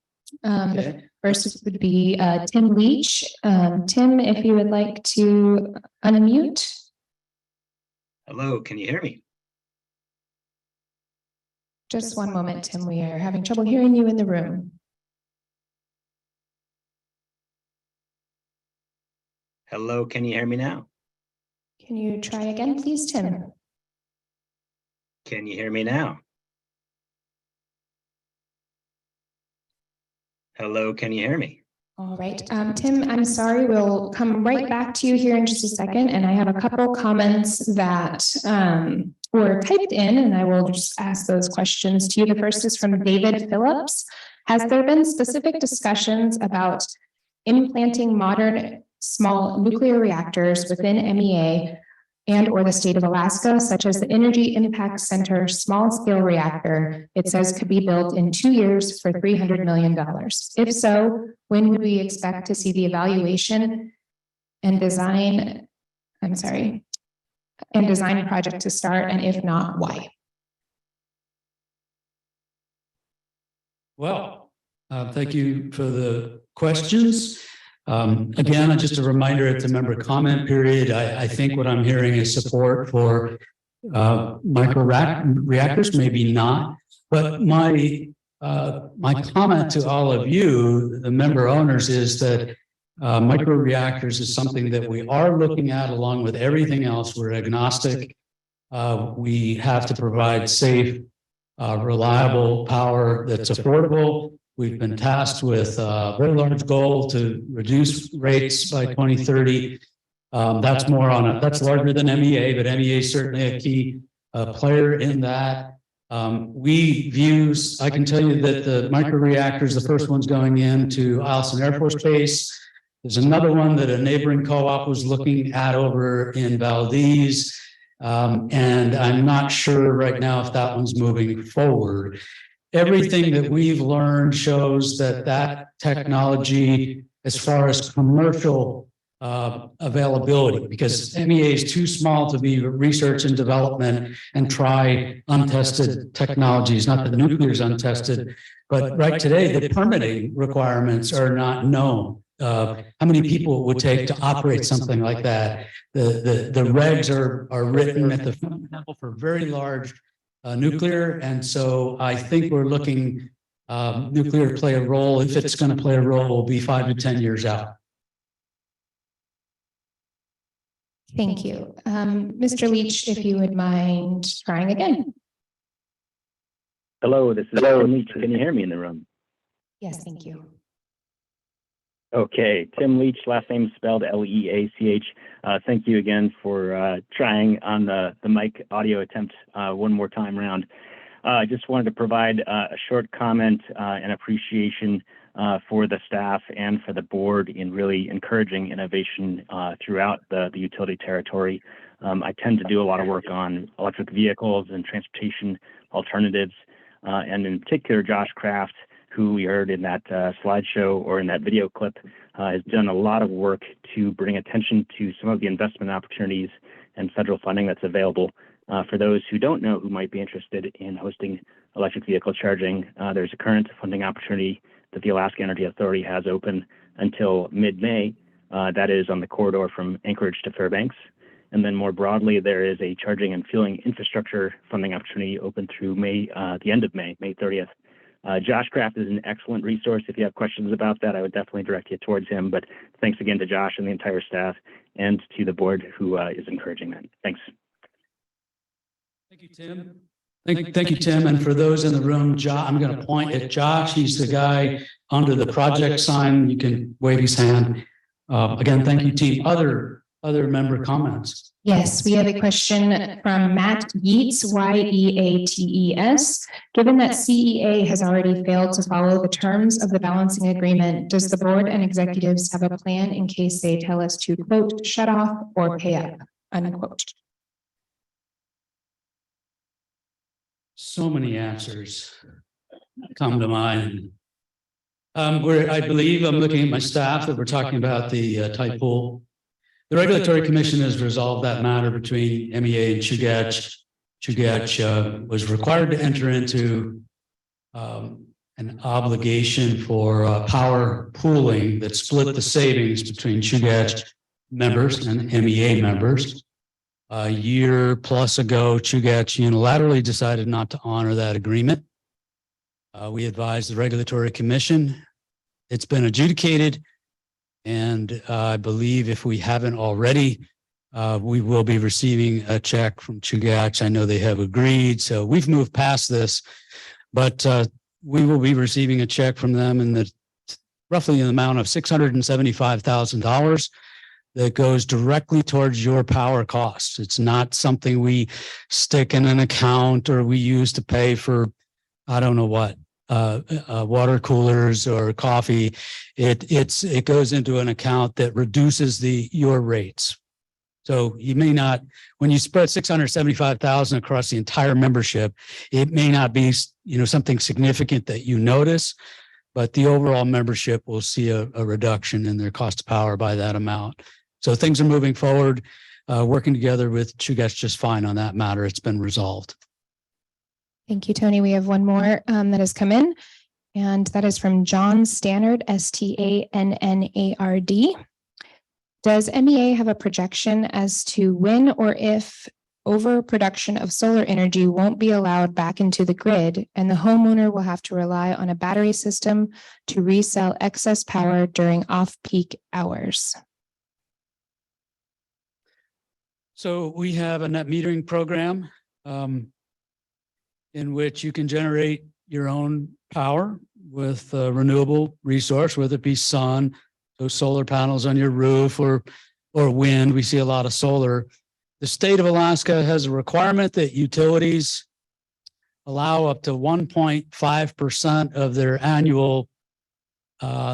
The first would be Tim Leach. Tim, if you would like to unmute. Hello, can you hear me? Just one moment, Tim. We are having trouble hearing you in the room. Hello, can you hear me now? Can you try again, please, Tim? Can you hear me now? Hello, can you hear me? All right, Tim, I'm sorry. We'll come right back to you here in just a second. And I have a couple comments that were typed in, and I will just ask those questions to you. The first is from David Phillips. Has there been specific discussions about implanting modern small nuclear reactors within MEA and or the state of Alaska, such as the Energy Impact Center small scale reactor? It says could be built in 2 years for $300 million. If so, when would we expect to see the evaluation and design, design project to start? And if not, why? Well, thank you for the questions. Again, just a reminder, it's a member comment period. I think what I'm hearing is support for micro reactors, maybe not, but my comment to all of you, the member owners, is that micro reactors is something that we are looking at along with everything else. We're agnostic. We have to provide safe, reliable power that's affordable. We've been tasked with a very large goal to reduce rates by 2030. That's more on that's larger than MEA, but MEA is certainly a key player in that. I can tell you that the microreactors, the first one's going into Eielson Air Force Base. There's another one that a neighboring co-op was looking at over in Valdez. And I'm not sure right now if that one's moving forward. Everything that we've learned shows that technology, as far as commercial availability, because MEA is too small to be research and development and try untested technologies. Not that the nuclear is untested, but right today the permitting requirements are not known. How many people it would take to operate something like that? The regs are written at the level for very large nuclear, and so I think we're looking nuclear to play a role. If it's going to play a role, will be 5 to 10 years out. Thank you. Mr. Leach, if you would mind trying again. Hello, this is Tim Leach. Can you hear me in the room? Yes, thank you. Okay, Tim Leach, last name spelled Leach. Thank you again for trying on the mic audio attempt one more time around. I just wanted to provide a short comment and appreciation for the staff and for the board in really encouraging innovation throughout the utility territory. I tend to do a lot of work on electric vehicles and transportation alternatives, and in particular, Josh Kraft, who we heard in that slideshow or in that video clip, has done a lot of work to bring attention to some of the investment opportunities and federal funding that's available. For those who don't know who might be interested in hosting electric vehicle charging, there's a current funding opportunity that the Alaska Energy Authority has open until mid-May. That is on the corridor from Anchorage to Fairbanks. And then more broadly, there is a charging and fueling infrastructure funding opportunity open through May, the end of May 30th. Josh Kraft is an excellent resource. If you have questions about that, I would definitely direct you towards him. But thanks again to Josh and the entire staff and to the board who is encouraging that. Thanks. Thank you, Tim. Thank you, Tim. And for those in the room, I'm going to point at Josh. He's the guy under the project sign. You can wave his hand. Again, thank you, team. Other member comments? Yes, we have a question from Matt Yeats, Yeates. Given that CEA has already failed to follow the terms of the balancing agreement, does the board and executives have a plan in case they tell us to, quote, shut off or pay up, unquote? So many answers come to mind. I believe I'm looking at my staff that we're talking about the type pool. The Regulatory Commission has resolved that matter between MEA and Chugach. Chugach was required to enter into an obligation for power pooling that split the savings between Chugach members and MEA members. A year plus ago, Chugach unilaterally decided not to honor that agreement. We advised the Regulatory Commission. It's been adjudicated. And I believe if we haven't already, we will be receiving a check from Chugach. I know they have agreed, so we've moved past this, but we will be receiving a check from them in the roughly in the amount of $675,000 that goes directly towards your power costs. It's not something we stick in an account or we use to pay for, I don't know what. Water coolers or coffee. It goes into an account that reduces your rates. So you may not, when you spread 675,000 across the entire membership, it may not be, something significant that you notice, but the overall membership will see a reduction in their cost of power by that amount. So things are moving forward, working together with Chugach just fine on that matter. It's been resolved. Thank you, Tony. We have one more that has come in, and that is from John Stannard, Stannard. Does MEA have a projection as to when or if overproduction of solar energy won't be allowed back into the grid and the homeowner will have to rely on a battery system to resell excess power during off-peak hours? So we have a net metering program in which you can generate your own power with a renewable resource, whether it be sun, those solar panels on your roof, or wind. We see a lot of solar. The state of Alaska has a requirement that utilities allow up to 1.5% of their annual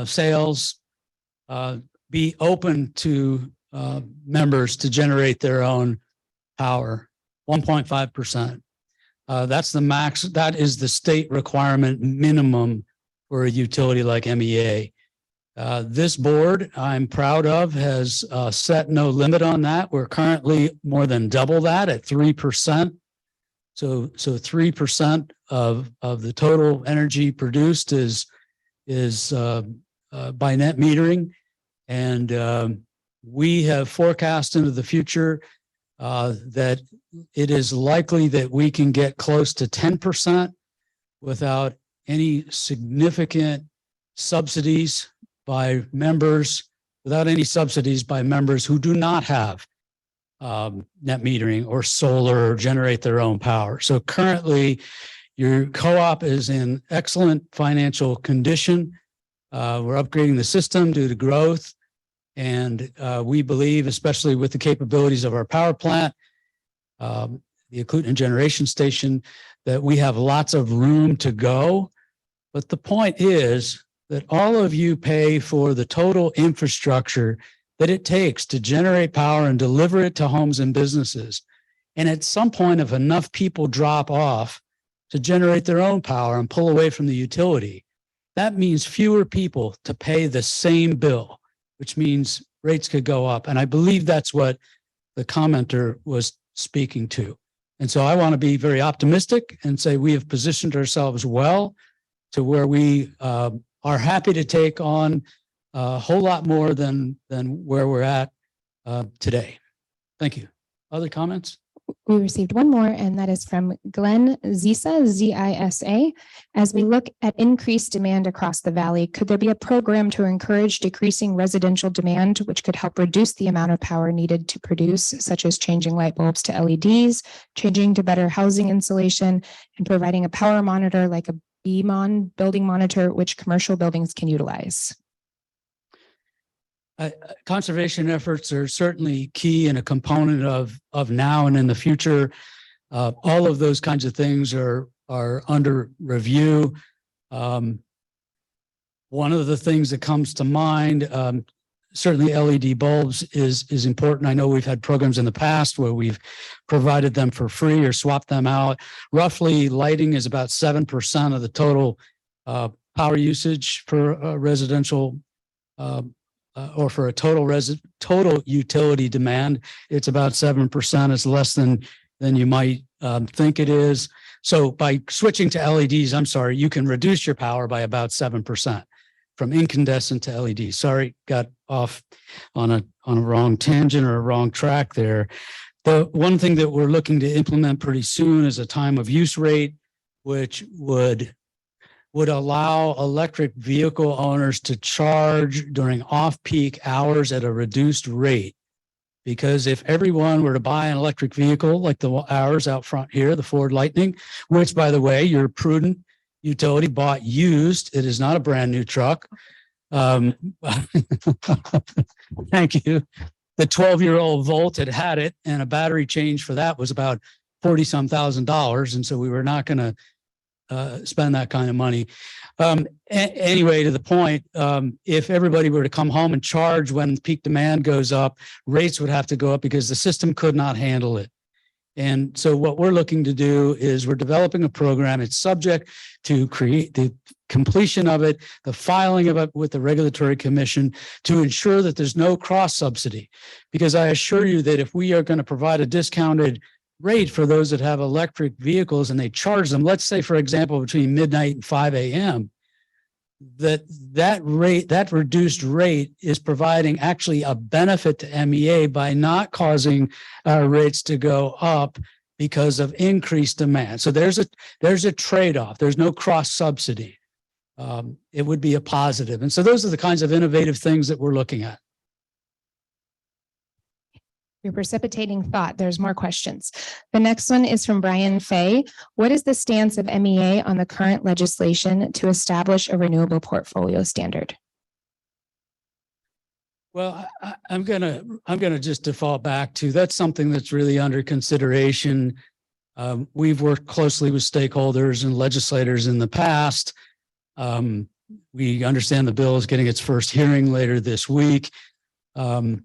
sales be open to members to generate their own power. 1.5%. That's the max. That is the state requirement minimum for a utility like MEA. This board, I'm proud of, has set no limit on that. We're currently more than double that at 3%. So 3% of the total energy produced is by net metering, and we have forecast into the future that it is likely that we can get close to 10% without any significant subsidies by members, without any subsidies by members who do not have net metering or solar or generate their own power. So currently, your co-op is in excellent financial condition. We're upgrading the system due to growth. And we believe, especially with the capabilities of our power plant, the Eklutna Generation Station, that we have lots of room to go. But the point is that all of you pay for the total infrastructure that it takes to generate power and deliver it to homes and businesses. And at some point, if enough people drop off to generate their own power and pull away from the utility, that means fewer people to pay the same bill, which means rates could go up. And I believe that's what the commenter was speaking to. And so I want to be very optimistic and say we have positioned ourselves well to where we are happy to take on a whole lot more than where we're at today. Thank you. Other comments? We received one more, and that is from Glenn Zisa, Z-I-S-A. As we look at increased demand across the valley, could there be a program to encourage decreasing residential demand, which could help reduce the amount of power needed to produce, such as changing light bulbs to LEDs, changing to better housing insulation, and providing a power monitor like a BMON building monitor, which commercial buildings can utilize? Conservation efforts are certainly key and a component of now and in the future. All of those kinds of things are under review. One of the things that comes to mind, certainly LED bulbs is important. I know we've had programs in the past where we've provided them for free or swapped them out. Roughly, lighting is about 7% of the total power usage for residential or for a total utility demand. It's about 7%. It's less than you might think it is. So by switching to LEDs, I'm sorry, you can reduce your power by about 7% from incandescent to LED. Sorry, got off on a wrong tangent or a wrong track there. The one thing that we're looking to implement pretty soon is a time of use rate, which would allow electric vehicle owners to charge during off-peak hours at a reduced rate. Because if everyone were to buy an electric vehicle like the ours out front here, the Ford Lightning, which, by the way, your prudent utility bought used, it is not a brand new truck. Thank you. The 12-year-old Volt had it, and a battery change for that was about $40-some thousand. And so we were not going to spend that kind of money. Anyway, to the point, if everybody were to come home and charge when peak demand goes up, rates would have to go up because the system could not handle it. And so what we're looking to do is we're developing a program. It's subject to create the completion of it, the filing of it with the Regulatory Commission to ensure that there's no cross subsidy. Because I assure you that if we are going to provide a discounted rate for those that have electric vehicles and they charge them, let's say, for example, between midnight and 5 a.m., that reduced rate is providing actually a benefit to MEA by not causing our rates to go up because of increased demand. So there's a trade-off. There's no cross subsidy. It would be a positive. And so those are the kinds of innovative things that we're looking at. You're precipitating thought. There's more questions. The next one is from Brian Fay. What is the stance of MEA on the current legislation to establish a renewable portfolio standard? Well, I'm gonna just default back to, that's something that's really under consideration. We've worked closely with stakeholders and legislators in the past. We understand the bill is getting its first hearing later this week. And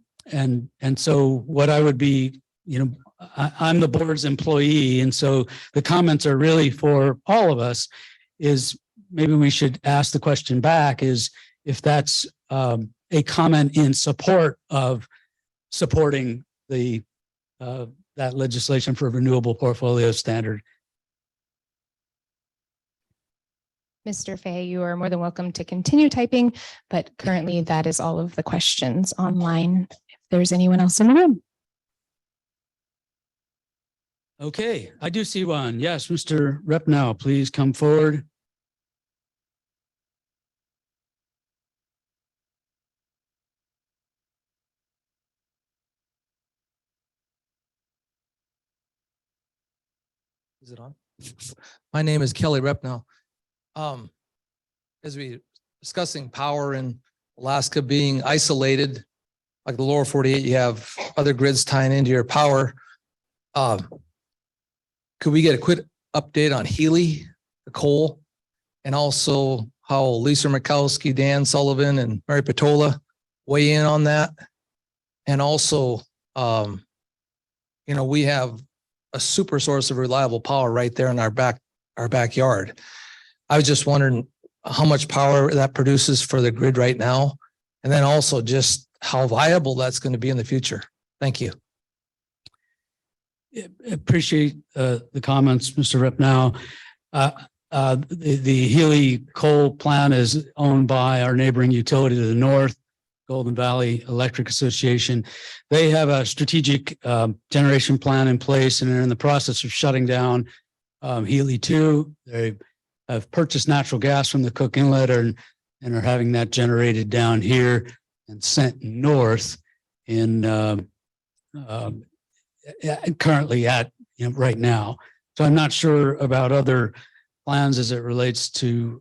so what I would be, I'm the board's employee. And so the comments are really for all of us. Is maybe we should ask the question back, is if that's a comment in support of supporting the that legislation for a renewable portfolio standard. Mr. Fay, you are more than welcome to continue typing, but currently that is all of the questions online. If there's anyone else in the room. Okay, I do see one. Yes, Mr. Rep now, please come forward. Is it on? My name is Kelly Repnow. As we discussing power in Alaska being isolated, like the lower 48, you have other grids tying into your power. Could we get a quick update on Healy, the coal, and also how Lisa Murkowski, Dan Sullivan, and Mary Patola weigh in on that? And also, we have a super source of reliable power right there in our backyard. I was just wondering how much power that produces for the grid right now, and then also just how viable that's going to be in the future. Thank you. Appreciate the comments, Mr. Rep. Now, the Healy coal plant is owned by our neighboring utility to the north, Golden Valley Electric Association. They have a strategic generation plan in place, and they're in the process of shutting down Healy 2. They have purchased natural gas from the Cook Inlet and are having that generated down here and sent north in currently at right now. So I'm not sure about other plans as it relates to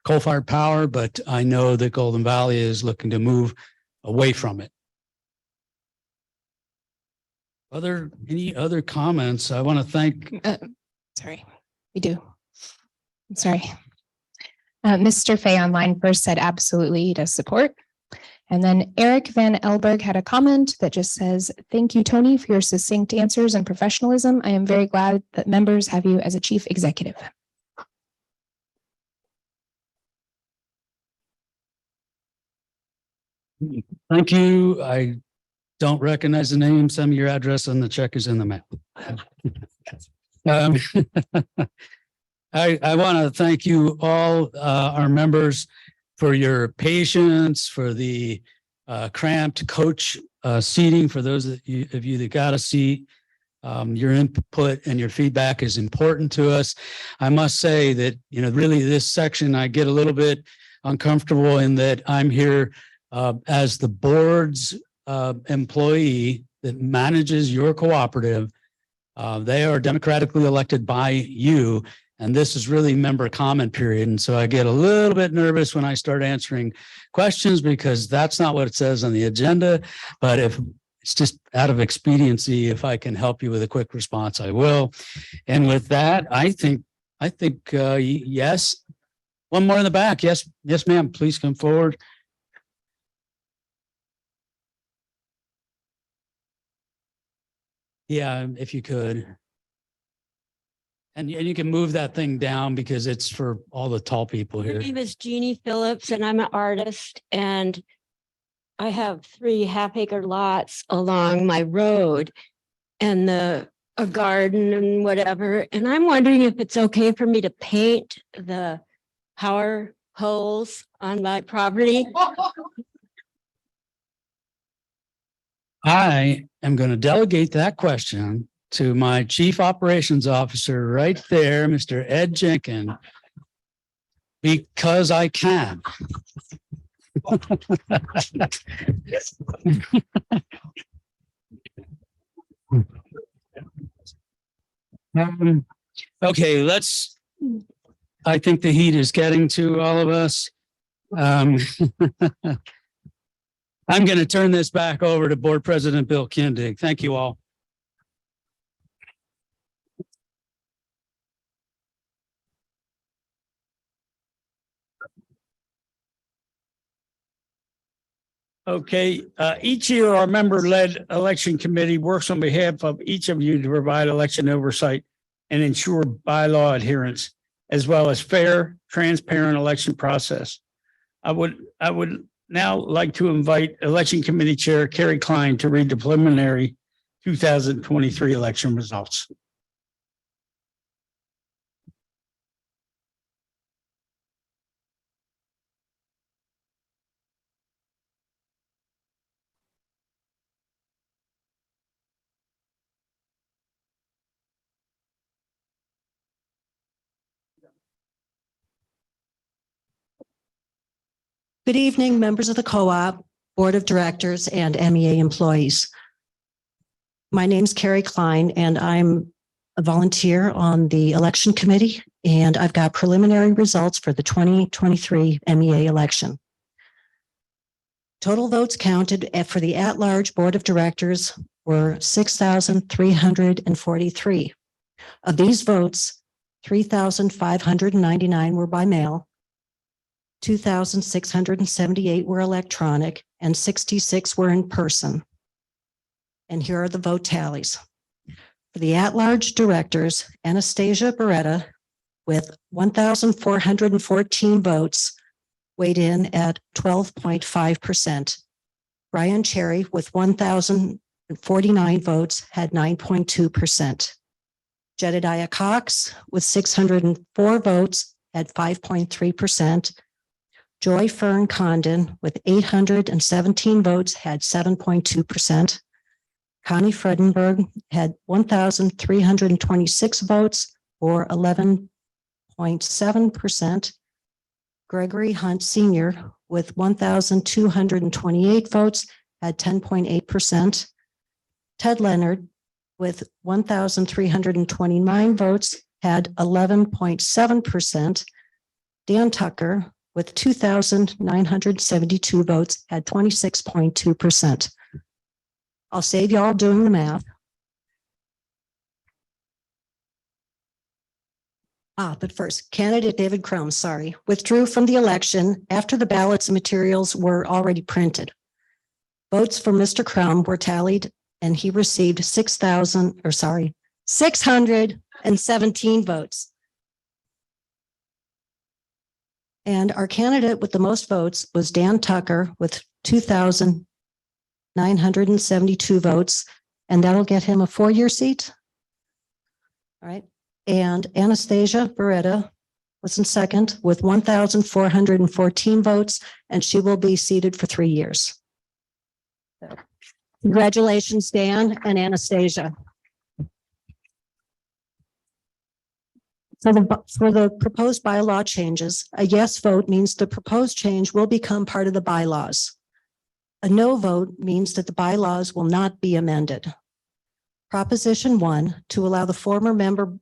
coal-fired power, but I know that Golden Valley is looking to move away from it. Any other comments? I want to thank. Sorry, we do. I'm sorry. Mr. Fay online first said absolutely he does support. And then Eric Van Elberg had a comment that just says, thank you, Tony, for your succinct answers and professionalism. I am very glad that members have you as a chief executive. Thank you. I don't recognize the name. Send me your address and the check is in the mail. I want to thank you all, our members, for your patience, for the cramped coach seating. For those of you that got a seat, your input and your feedback is important to us. I must say that, really this section, I get a little bit uncomfortable in that I'm here as the board's employee that manages your cooperative. They are democratically elected by you. And this is really member comment period. And so I get a little bit nervous when I start answering questions because that's not what it says on the agenda. But if it's just out of expediency, if I can help you with a quick response, I will. And with that, I think yes. One more in the back. Yes, ma'am. Please come forward. Yeah, if you could. And you can move that thing down because it's for all the tall people here. My name is Jeannie Phillips and I'm an artist and I have 3 half-acre lots along my road and a garden and whatever. And I'm wondering if it's okay for me to paint the power poles on my property. I am going to delegate that question to my chief operations officer right there, Mr. Ed Jenkins, because I can. Okay, I think the heat is getting to all of us. I'm going to turn this back over to Board President Bill Kindig. Thank you all. Okay, each year our member-led election committee works on behalf of each of you to provide election oversight and ensure bylaw adherence, as well as fair, transparent election process. I would now like to invite Election Committee Chair Carrie Klein to read the preliminary 2023 election results. Good evening, members of the co-op, board of directors, and MEA employees. My name is Carrie Klein, and I'm a volunteer on the election committee, and I've got preliminary results for the 2023 MEA election. Total votes counted for the at-large board of directors were 6,343. Of these votes, 3,599 were by mail, 2,678 were electronic, and 66 were in person. And here are the vote tallies. For the at-large directors, Anastasia Beretta with 1,414 votes weighed in at 12.5%. Brian Cherry with 1,049 votes had 9.2%. Jedediah Cox with 604 votes had 5.3%. Joy Fern Condon with 817 votes had 7.2%. Connie Fredenberg had 1,326 votes or 11.7%. Gregory Hunt Sr. with 1,228 votes had 10.8%. Ted Leonard with 1,329 votes had 11.7%. Dan Tucker with 2,972 votes had 26.2%. I'll save y'all doing the math. But first, candidate David Crum, withdrew from the election after the ballots and materials were already printed. Votes for Mr. Crum were tallied and he received 617 votes. And our candidate with the most votes was Dan Tucker with 2,972 votes, and that'll get him a 4-year seat. All right. And Anastasia Beretta was in second with 1,414 votes, and she will be seated for 3 years. So, congratulations, Dan and Anastasia. For the proposed bylaw changes, a yes vote means the proposed change will become part of the bylaws. A no vote means that the bylaws will not be amended. Proposition 1, to allow the former member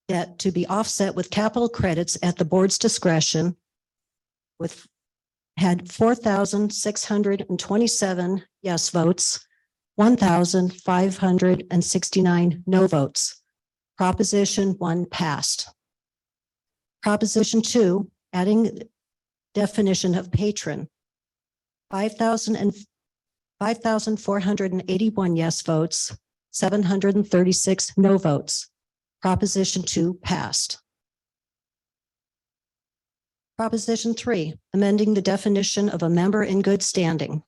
debt to be offset with capital credits at the board's discretion, had 4,627 yes votes, 1,569 no votes. Proposition 1 passed. Proposition 2, adding definition of patron, 5,481 yes votes, 736 no votes. Proposition 2 passed. Proposition 3, amending the definition of a member in good standing,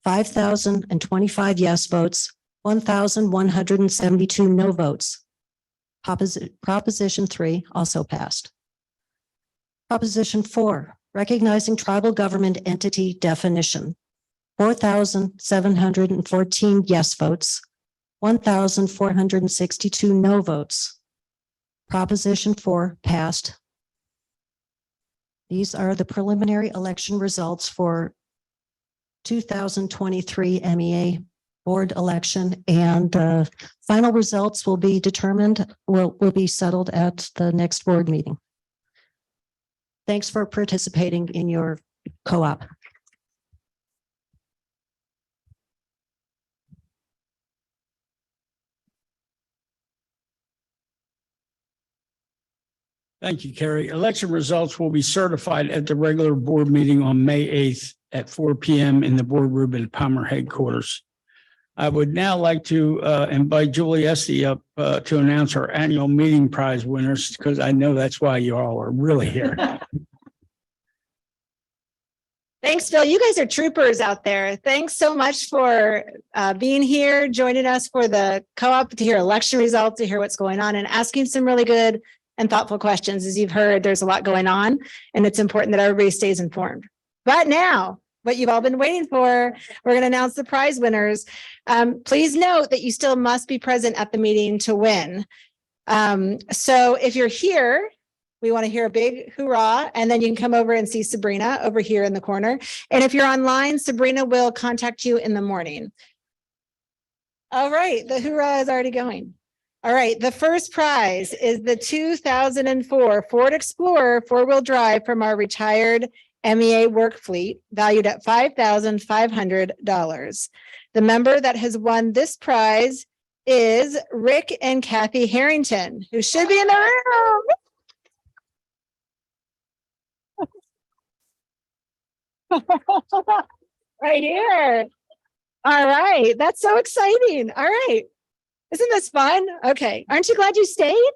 5,025 yes votes, 1,172 no votes. Proposition 3 also passed. Proposition 4, recognizing tribal government entity definition, 4,714 yes votes, 1,462 no votes. Proposition 4 passed. These are the preliminary election results for 2023 MEA board election, and final results will be determined, will be settled at the next board meeting. Thanks for participating in your co-op. Thank you, Carrie. Election results will be certified at the regular board meeting on May 8th at 4 p.m. in the boardroom at Palmer headquarters. I would now like to invite Julie Esty up to announce our annual meeting prize winners, because I know that's why you all are really here. Thanks, Phil. You guys are troopers out there. Thanks so much for being here, joining us for the co-op to hear election results, to hear what's going on, and asking some really good and thoughtful questions. As you've heard, there's a lot going on, and it's important that everybody stays informed. But now, what you've all been waiting for, we're going to announce the prize winners. Please note that you still must be present at the meeting to win. So if you're here, we want to hear a big hoorah, and then you can come over and see Sabrina over here in the corner. And if you're online, Sabrina will contact you in the morning. All right, the hoorah is already going. All right, the first prize is the 2004 Ford Explorer four-wheel drive from our retired MEA work fleet, valued at $5,500. The member that has won this prize is Rick and Kathy Harrington, who should be in the room. Right here. All right, that's so exciting. All right. Isn't this fun? Okay. Aren't you glad you stayed?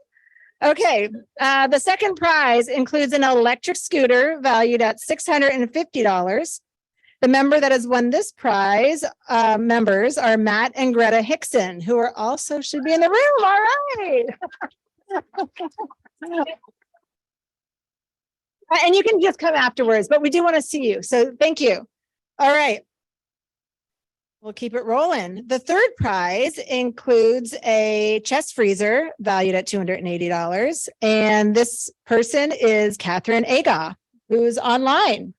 Okay. The second prize includes an electric scooter valued at $650. The member that has won this prize, members are Matt and Greta Hickson, who are also should be in the room. All right. And you can just come afterwards, but we do want to see you. So thank you. All right. We'll keep it rolling. The third prize includes a chest freezer valued at $280. And this person is Catherine Aga, who's online.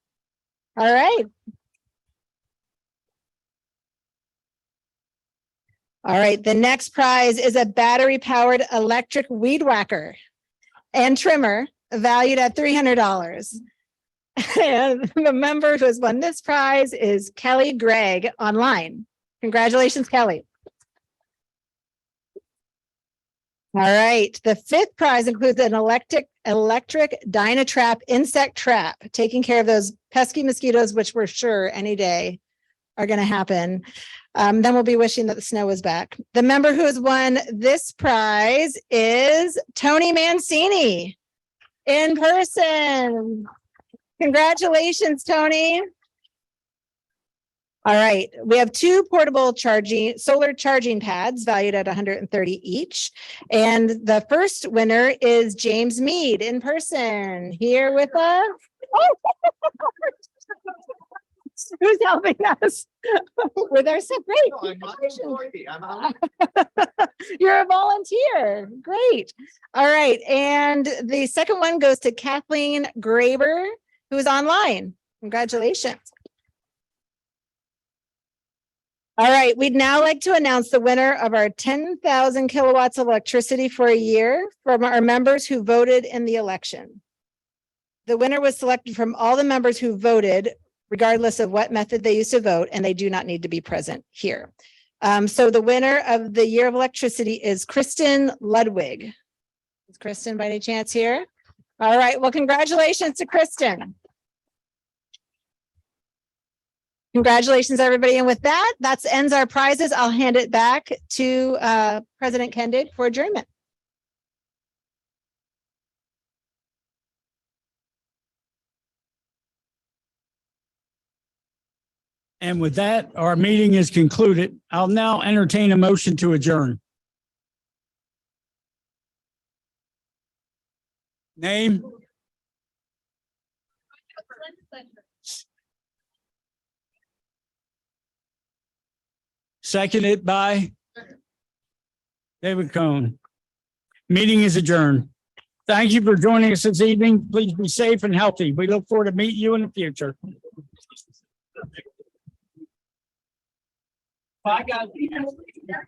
All right. All right. The next prize is a battery-powered electric weed whacker and trimmer valued at $300. And the member who has won this prize is Kelly Gregg online. Congratulations, Kelly. All right. The fifth prize includes an electric Dynatrap insect trap, taking care of those pesky mosquitoes, which we're sure any day are going to happen. Then we'll be wishing that the snow was back. The member who has won this prize is Tony Mancini in person. Congratulations, Tony. All right. We have two portable solar charging pads valued at $130 each. And the first winner is James Mead in person here with us. Who's helping us with our stuff? Great. You're a volunteer. Great. All right. And the second one goes to Kathleen Graber, who is online. Congratulations. All right. We'd now like to announce the winner of our 10,000 kilowatts of electricity for a year from our members who voted in the election. The winner was selected from all the members who voted, regardless of what method they used to vote, and they do not need to be present here. So the winner of the year of electricity is Kristen Ludwig. Is Kristen by any chance here? All right, well, congratulations to Kristen. Congratulations, everybody. And with that, ends our prizes. I'll hand it back to President Kendig for adjournment. And with that, our meeting is concluded. I'll now entertain a motion to adjourn. Name? Seconded by David Cohn. Meeting is adjourned. Thank you for joining us this evening. Please be safe and healthy. We look forward to meeting you in the future. Bye, guys. Yeah.